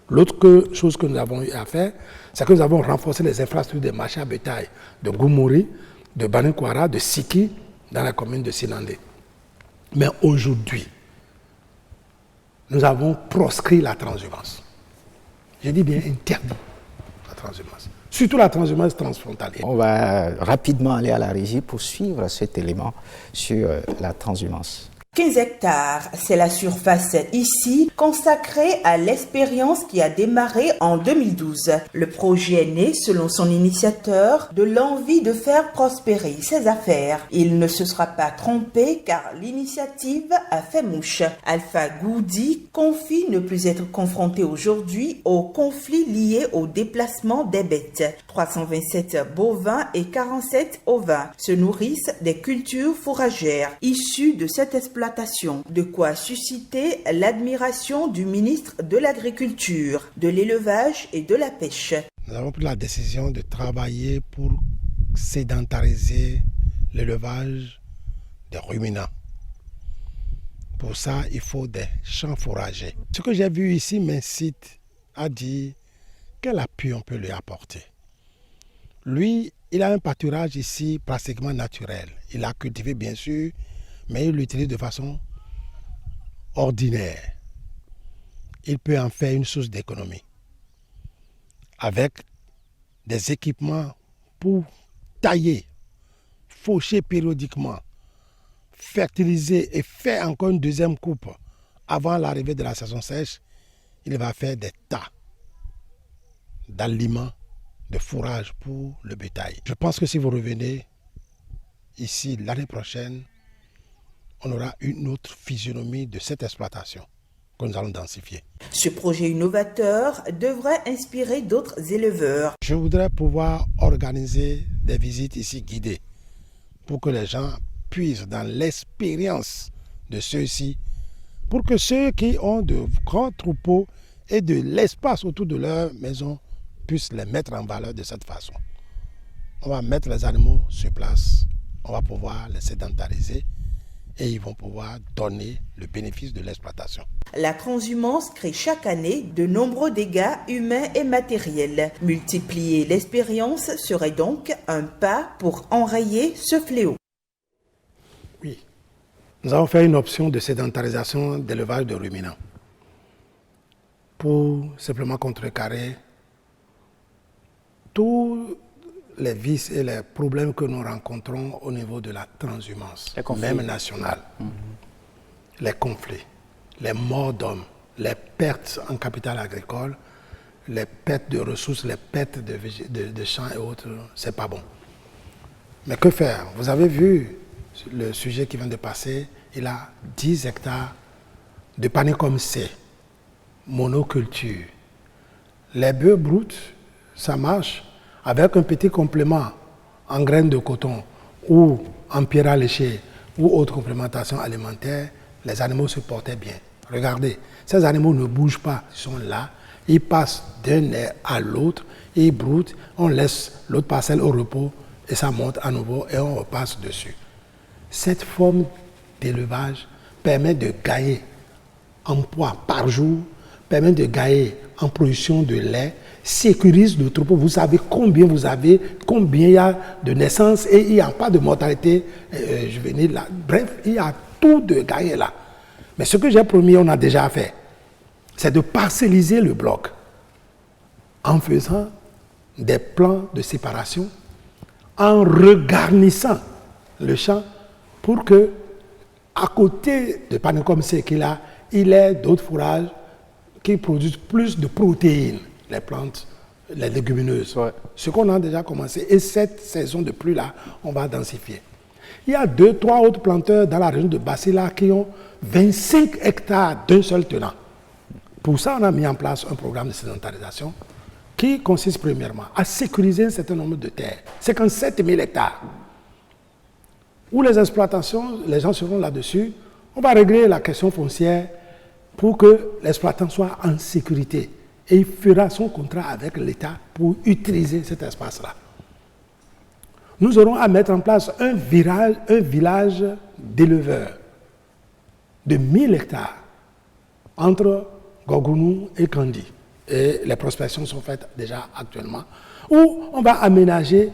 L'autre chose que nous avons eu à faire, c'est que nous avons renforcé les infrastructures des marchés à bétail de Goumouri, de Banikwara, de Siki, dans la commune de Sinandé. Mais aujourd'hui, nous avons proscrit la transhumance. Je dis bien interdit la transhumance. Surtout la transhumance transfrontalière. On va rapidement aller à la régie pour suivre cet élément sur la transhumance. 15 hectares, c'est la surface ici consacrée à l'expérience qui a démarré en 2012. Le projet est né, selon son initiateur, de l'envie de faire prospérer ses affaires. Il ne se sera pas trompé car l'initiative a fait mouche. Alpha Goudi confie ne plus être confronté aujourd'hui aux conflits liés au déplacement des bêtes. 327 bovins et 47 ovins se nourrissent des cultures fourragères issues de cette exploitation. De quoi susciter l'admiration du ministre de l'Agriculture, de l'Élevage et de la Pêche. Nous avons pris la décision de travailler pour sédentariser l'élevage des ruminants. Pour ça, il faut des champs fourragers. Ce que j'ai vu ici m'incite à dire quel appui on peut lui apporter. Lui, il a un pâturage ici pratiquement naturel. Il a cultivé bien sûr, mais il l'utilise de façon ordinaire. Il peut en faire une source d'économie avec des équipements pour tailler, faucher périodiquement, fertiliser et faire encore une deuxième coupe avant l'arrivée de la saison sèche. Il va faire des tas d'aliments, de fourrage pour le bétail. Je pense que si vous revenez ici l'année prochaine, on aura une autre physionomie de cette exploitation que nous allons densifier. Ce projet innovateur devrait inspirer d'autres éleveurs. Je voudrais pouvoir organiser des visites ici guidées pour que les gens puissent dans l'expérience de ceux-ci, pour que ceux qui ont de grands troupeaux et de l'espace autour de leur maison puissent les mettre en valeur de cette façon. On va mettre les animaux sur place, on va pouvoir les sédentariser et ils vont pouvoir donner le bénéfice de l'exploitation. La transhumance crée chaque année de nombreux dégâts humains et matériels. Multiplier l'expérience serait donc un pas pour enrayer ce fléau. Oui, nous avons fait une option de sédentarisation d'élevage de ruminants pour simplement contrecarrer tous les vices et les problèmes que nous rencontrons au niveau de la transhumance, même nationale. Les conflits, les morts d'hommes, les pertes en capital agricole, les pertes de ressources, les pertes de champs et autres, c'est pas bon. Mais que faire? Vous avez vu le sujet qui vient de passer, il a 10 hectares de panier comme C, monoculture. Les bœufs bruts, ça marche. Avec un petit complément en graines de coton ou en pierre à lécher ou autre complémentation alimentaire, les animaux se portaient bien. Regardez, ces animaux ne bougent pas, ils sont là, ils passent d'un air à l'autre, ils broutent, on laisse l'autre parcelle au repos et ça monte à nouveau et on repasse dessus. Cette forme d'élevage permet de gagner en poids par jour, permet de gagner en production de lait, sécurise le troupeau. Vous savez combien vous avez, combien il y a de naissances et il n'y a pas de mortalité juvénile là. Bref, il y a tout de gagné là. Mais ce que j'ai promis, on a déjà fait, c'est de parcelliser le bloc en faisant des plans de séparation en regarnissant le champ pour que, à côté de Panicum C qu'il a, il ait d'autres fourrages qui produisent plus de protéines, les plantes, les légumineuses. Ouais. Ce qu'on a déjà commencé. Et cette saison de pluie-là, on va densifier. Il y a 2-3 autres planteurs dans la région de Basila qui ont 25 hectares d'un seul tenant. Pour ça, on a mis en place un programme de sédentarisation qui consiste premièrement à sécuriser un certain nombre de terres, 57 000 hectares, où les exploitations, les gens seront là-dessus. On va régler la question foncière pour que l'exploitant soit en sécurité. Et il fera son contrat avec l'État pour utiliser cet espace-là. Nous aurons à mettre en place un village d'éleveurs de 1000 hectares entre Gogounou et Kandi. Et les prospections sont faites déjà actuellement, où on va aménager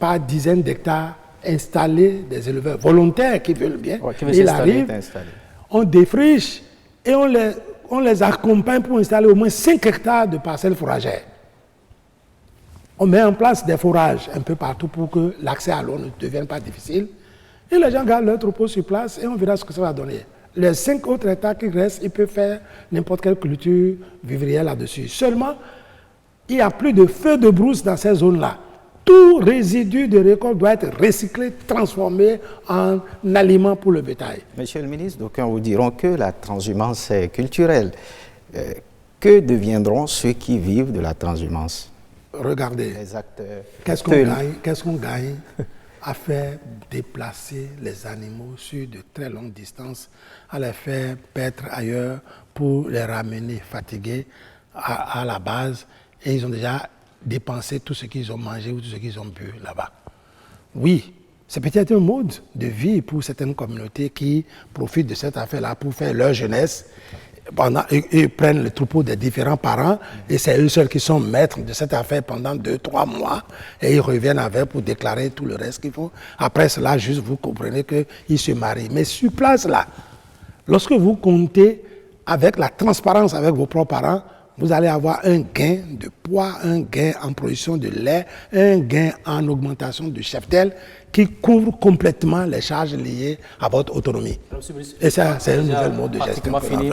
par dizaines d'hectares, installer des éleveurs volontaires qui veulent bien. Ouais, ils arrivent, on défriche et on les accompagne pour installer au moins 5 hectares de parcelles fourragères. On met en place des fourrages un peu partout pour que l'accès à l'eau ne devienne pas difficile. Et les gens gardent leur troupeau sur place et on verra ce que ça va donner. Les 5 autres hectares qui restent, ils peuvent faire n'importe quelle culture vivrière là-dessus. Seulement, il n'y a plus de feux de brousse dans ces zones-là. Tout résidu de récolte doit être recyclé, transformé en aliment pour le bétail. Monsieur le ministre, d'aucuns vous diront que la transhumance est culturelle. Que deviendront ceux qui vivent de la transhumance? Regardez, qu'est-ce qu'on gagne à faire déplacer les animaux sur de très longues distances, à les faire paître ailleurs pour les ramener fatigués à la base, et ils ont déjà dépensé tout ce qu'ils ont mangé ou tout ce qu'ils ont bu là-bas. Oui, c'est peut-être un mode de vie pour certaines communautés qui profitent de cette affaire-là pour faire leur jeunesse. Ils prennent le troupeau des différents parents et c'est eux seuls qui sont maîtres de cette affaire pendant 2-3 mois et ils reviennent avec pour déclarer tout le reste qu'il faut. Après cela, juste vous comprenez qu'ils se marient. Mais sur place là, lorsque vous comptez avec la transparence avec vos propres parents, vous allez avoir un gain de poids, un gain en production de lait, un gain en augmentation du cheptel qui couvre complètement les charges liées à votre autonomie. Et ça, c'est un nouvel mode de gestion.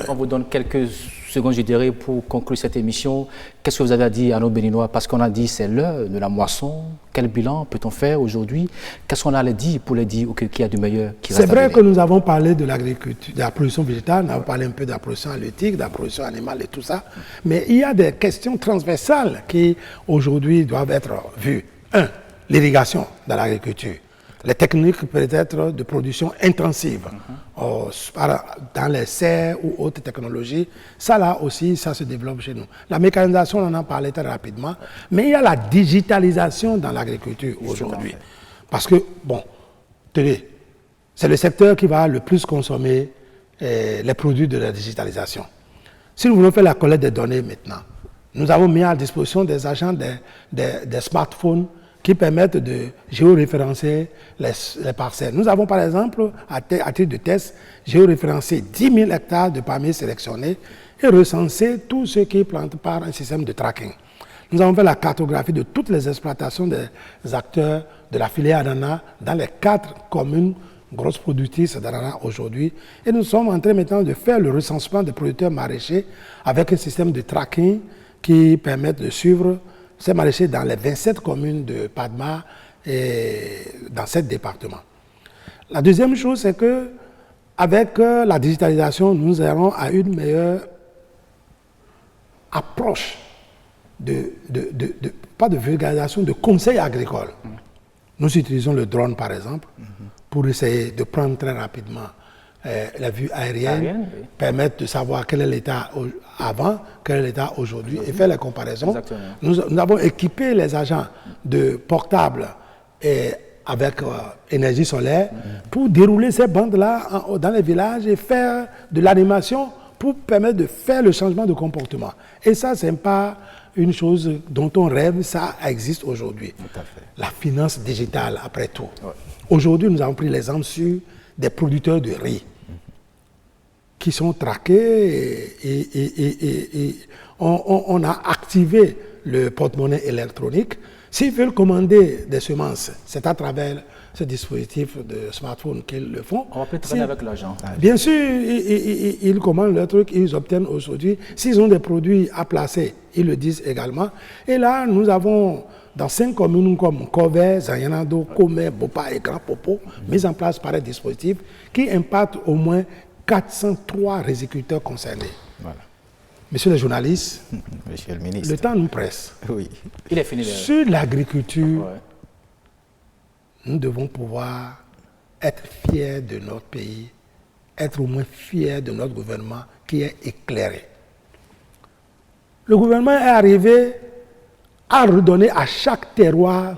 On vous donne quelques secondes, je dirais, pour conclure cette émission. Qu'est-ce que vous avez à dire à nos Béninois? Parce qu'on a dit c'est l'heure de la moisson. Quel bilan peut-on faire aujourd'hui? Qu'est-ce qu'on allait dire pour les dire qu'il y a du meilleur qui reste? C'est vrai que nous avons parlé de l'agriculture, de la production végétale, nous avons parlé un peu de la production halieutique, de la production animale et tout ça. Mais il y a des questions transversales qui aujourd'hui doivent être vues. 1. L'irrigation dans l'agriculture. Les techniques peut-être de production intensive, dans les serres ou autres technologies, ça là aussi, ça se développe chez nous. La mécanisation, on en a parlé très rapidement, mais il y a la digitalisation dans l'agriculture aujourd'hui. Parce que, bon, tenez, c'est le secteur qui va le plus consommer les produits de la digitalisation. Si nous voulons faire la collecte des données maintenant, nous avons mis à disposition des agents des smartphones qui permettent de géoréférencer les parcelles. Nous avons par exemple, à titre de test, géoréférencé 10 000 hectares de palmiers sélectionnés et recensé tous ceux qui plantent par un système de tracking. Nous avons fait la cartographie de toutes les exploitations des acteurs de la filière ananas dans les 4 communes grosses productrices d'ananas aujourd'hui. Et nous sommes en train maintenant de faire le recensement des producteurs maraîchers avec un système de tracking qui permet de suivre ces maraîchers dans les 27 communes de Padma et dans 7 départements. La deuxième chose, c'est que avec la digitalisation, nous aurons à une meilleure approche pas de vulgarisation, de conseils agricoles. Nous utilisons le drone, par exemple, pour essayer de prendre très rapidement la vue aérienne, oui. Permettre de savoir quel est l'état avant, quel est l'état aujourd'hui et faire les comparaisons. Nous avons équipé les agents de portables et avec énergie solaire pour dérouler ces bandes-là dans les villages et faire de l'animation pour permettre de faire le changement de comportement. Et ça, ce n'est pas une chose dont on rêve, ça existe aujourd'hui. La finance digitale, après tout. Ouais. Aujourd'hui, nous avons pris l'exemple sur des producteurs de riz. qui sont traqués et on a activé le porte-monnaie électronique. S'ils veulent commander des semences, c'est à travers ce dispositif de smartphone qu'ils le font. On va peut-être traîner avec l'argent. Bien sûr, ils commandent leur truc, ils obtiennent aujourd'hui. S'ils ont des produits à placer, ils le disent également. Et là, nous avons dans 5 communes comme Kové, Zayanado, Komé, Bopa et Grand Popo, mis en place par un dispositif qui impacte au moins 403 résiculteurs concernés. Voilà. Messieurs les journalistes, Monsieur le ministre, le temps nous presse. oui. Il est fini. Sur l'agriculture, Ouais. nous devons pouvoir être fiers de notre pays, être au moins fiers de notre gouvernement qui est éclairé. Le gouvernement est arrivé à redonner à chaque terroir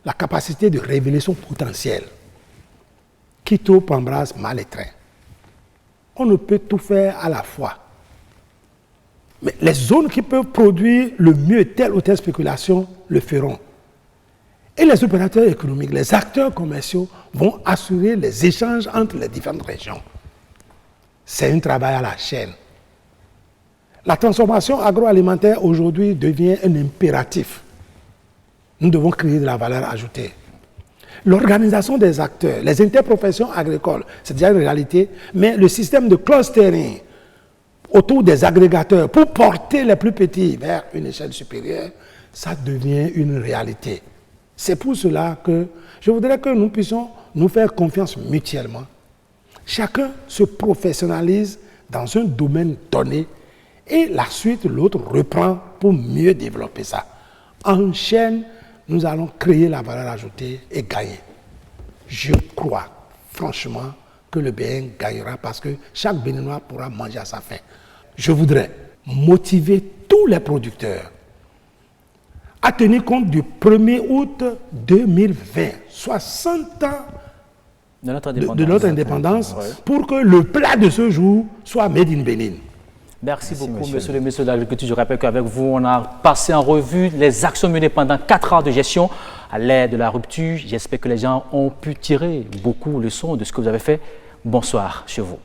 la capacité de révéler son potentiel. Quito, Pambras, Malétrin. On ne peut tout faire à la fois. Mais les zones qui peuvent produire le mieux telle ou telle spéculation le feront. Et les opérateurs économiques, les acteurs commerciaux vont assurer les échanges entre les différentes régions. C'est un travail à la chaîne. La transformation agroalimentaire aujourd'hui devient un impératif. Nous devons créer de la valeur ajoutée. L'organisation des acteurs, les interprofessions agricoles, c'est déjà une réalité, mais le système de clustering autour des agrégateurs pour porter les plus petits vers une échelle supérieure, ça devient une réalité. C'est pour cela que je voudrais que nous puissions nous faire confiance mutuellement. Chacun se professionnalise dans un domaine donné et la suite, l'autre reprend pour mieux développer ça. En chaîne, nous allons créer la valeur ajoutée et gagner. Je crois franchement que le Bénin gagnera parce que chaque Béninois pourra manger à sa faim. Je voudrais motiver tous les producteurs à tenir compte du 1er août 2020, 60 ans De notre de notre indépendance, Ouais. pour que le plat de ce jour soit made in Bénin. Merci beaucoup, monsieur le ministre de l'Agriculture. Je rappelle qu'avec vous, on a passé en revue les actions menées pendant 4 ans de gestion à l'ère de la rupture. J'espère que les gens ont pu tirer beaucoup de leçons de ce que vous avez fait. Bonsoir chez vous.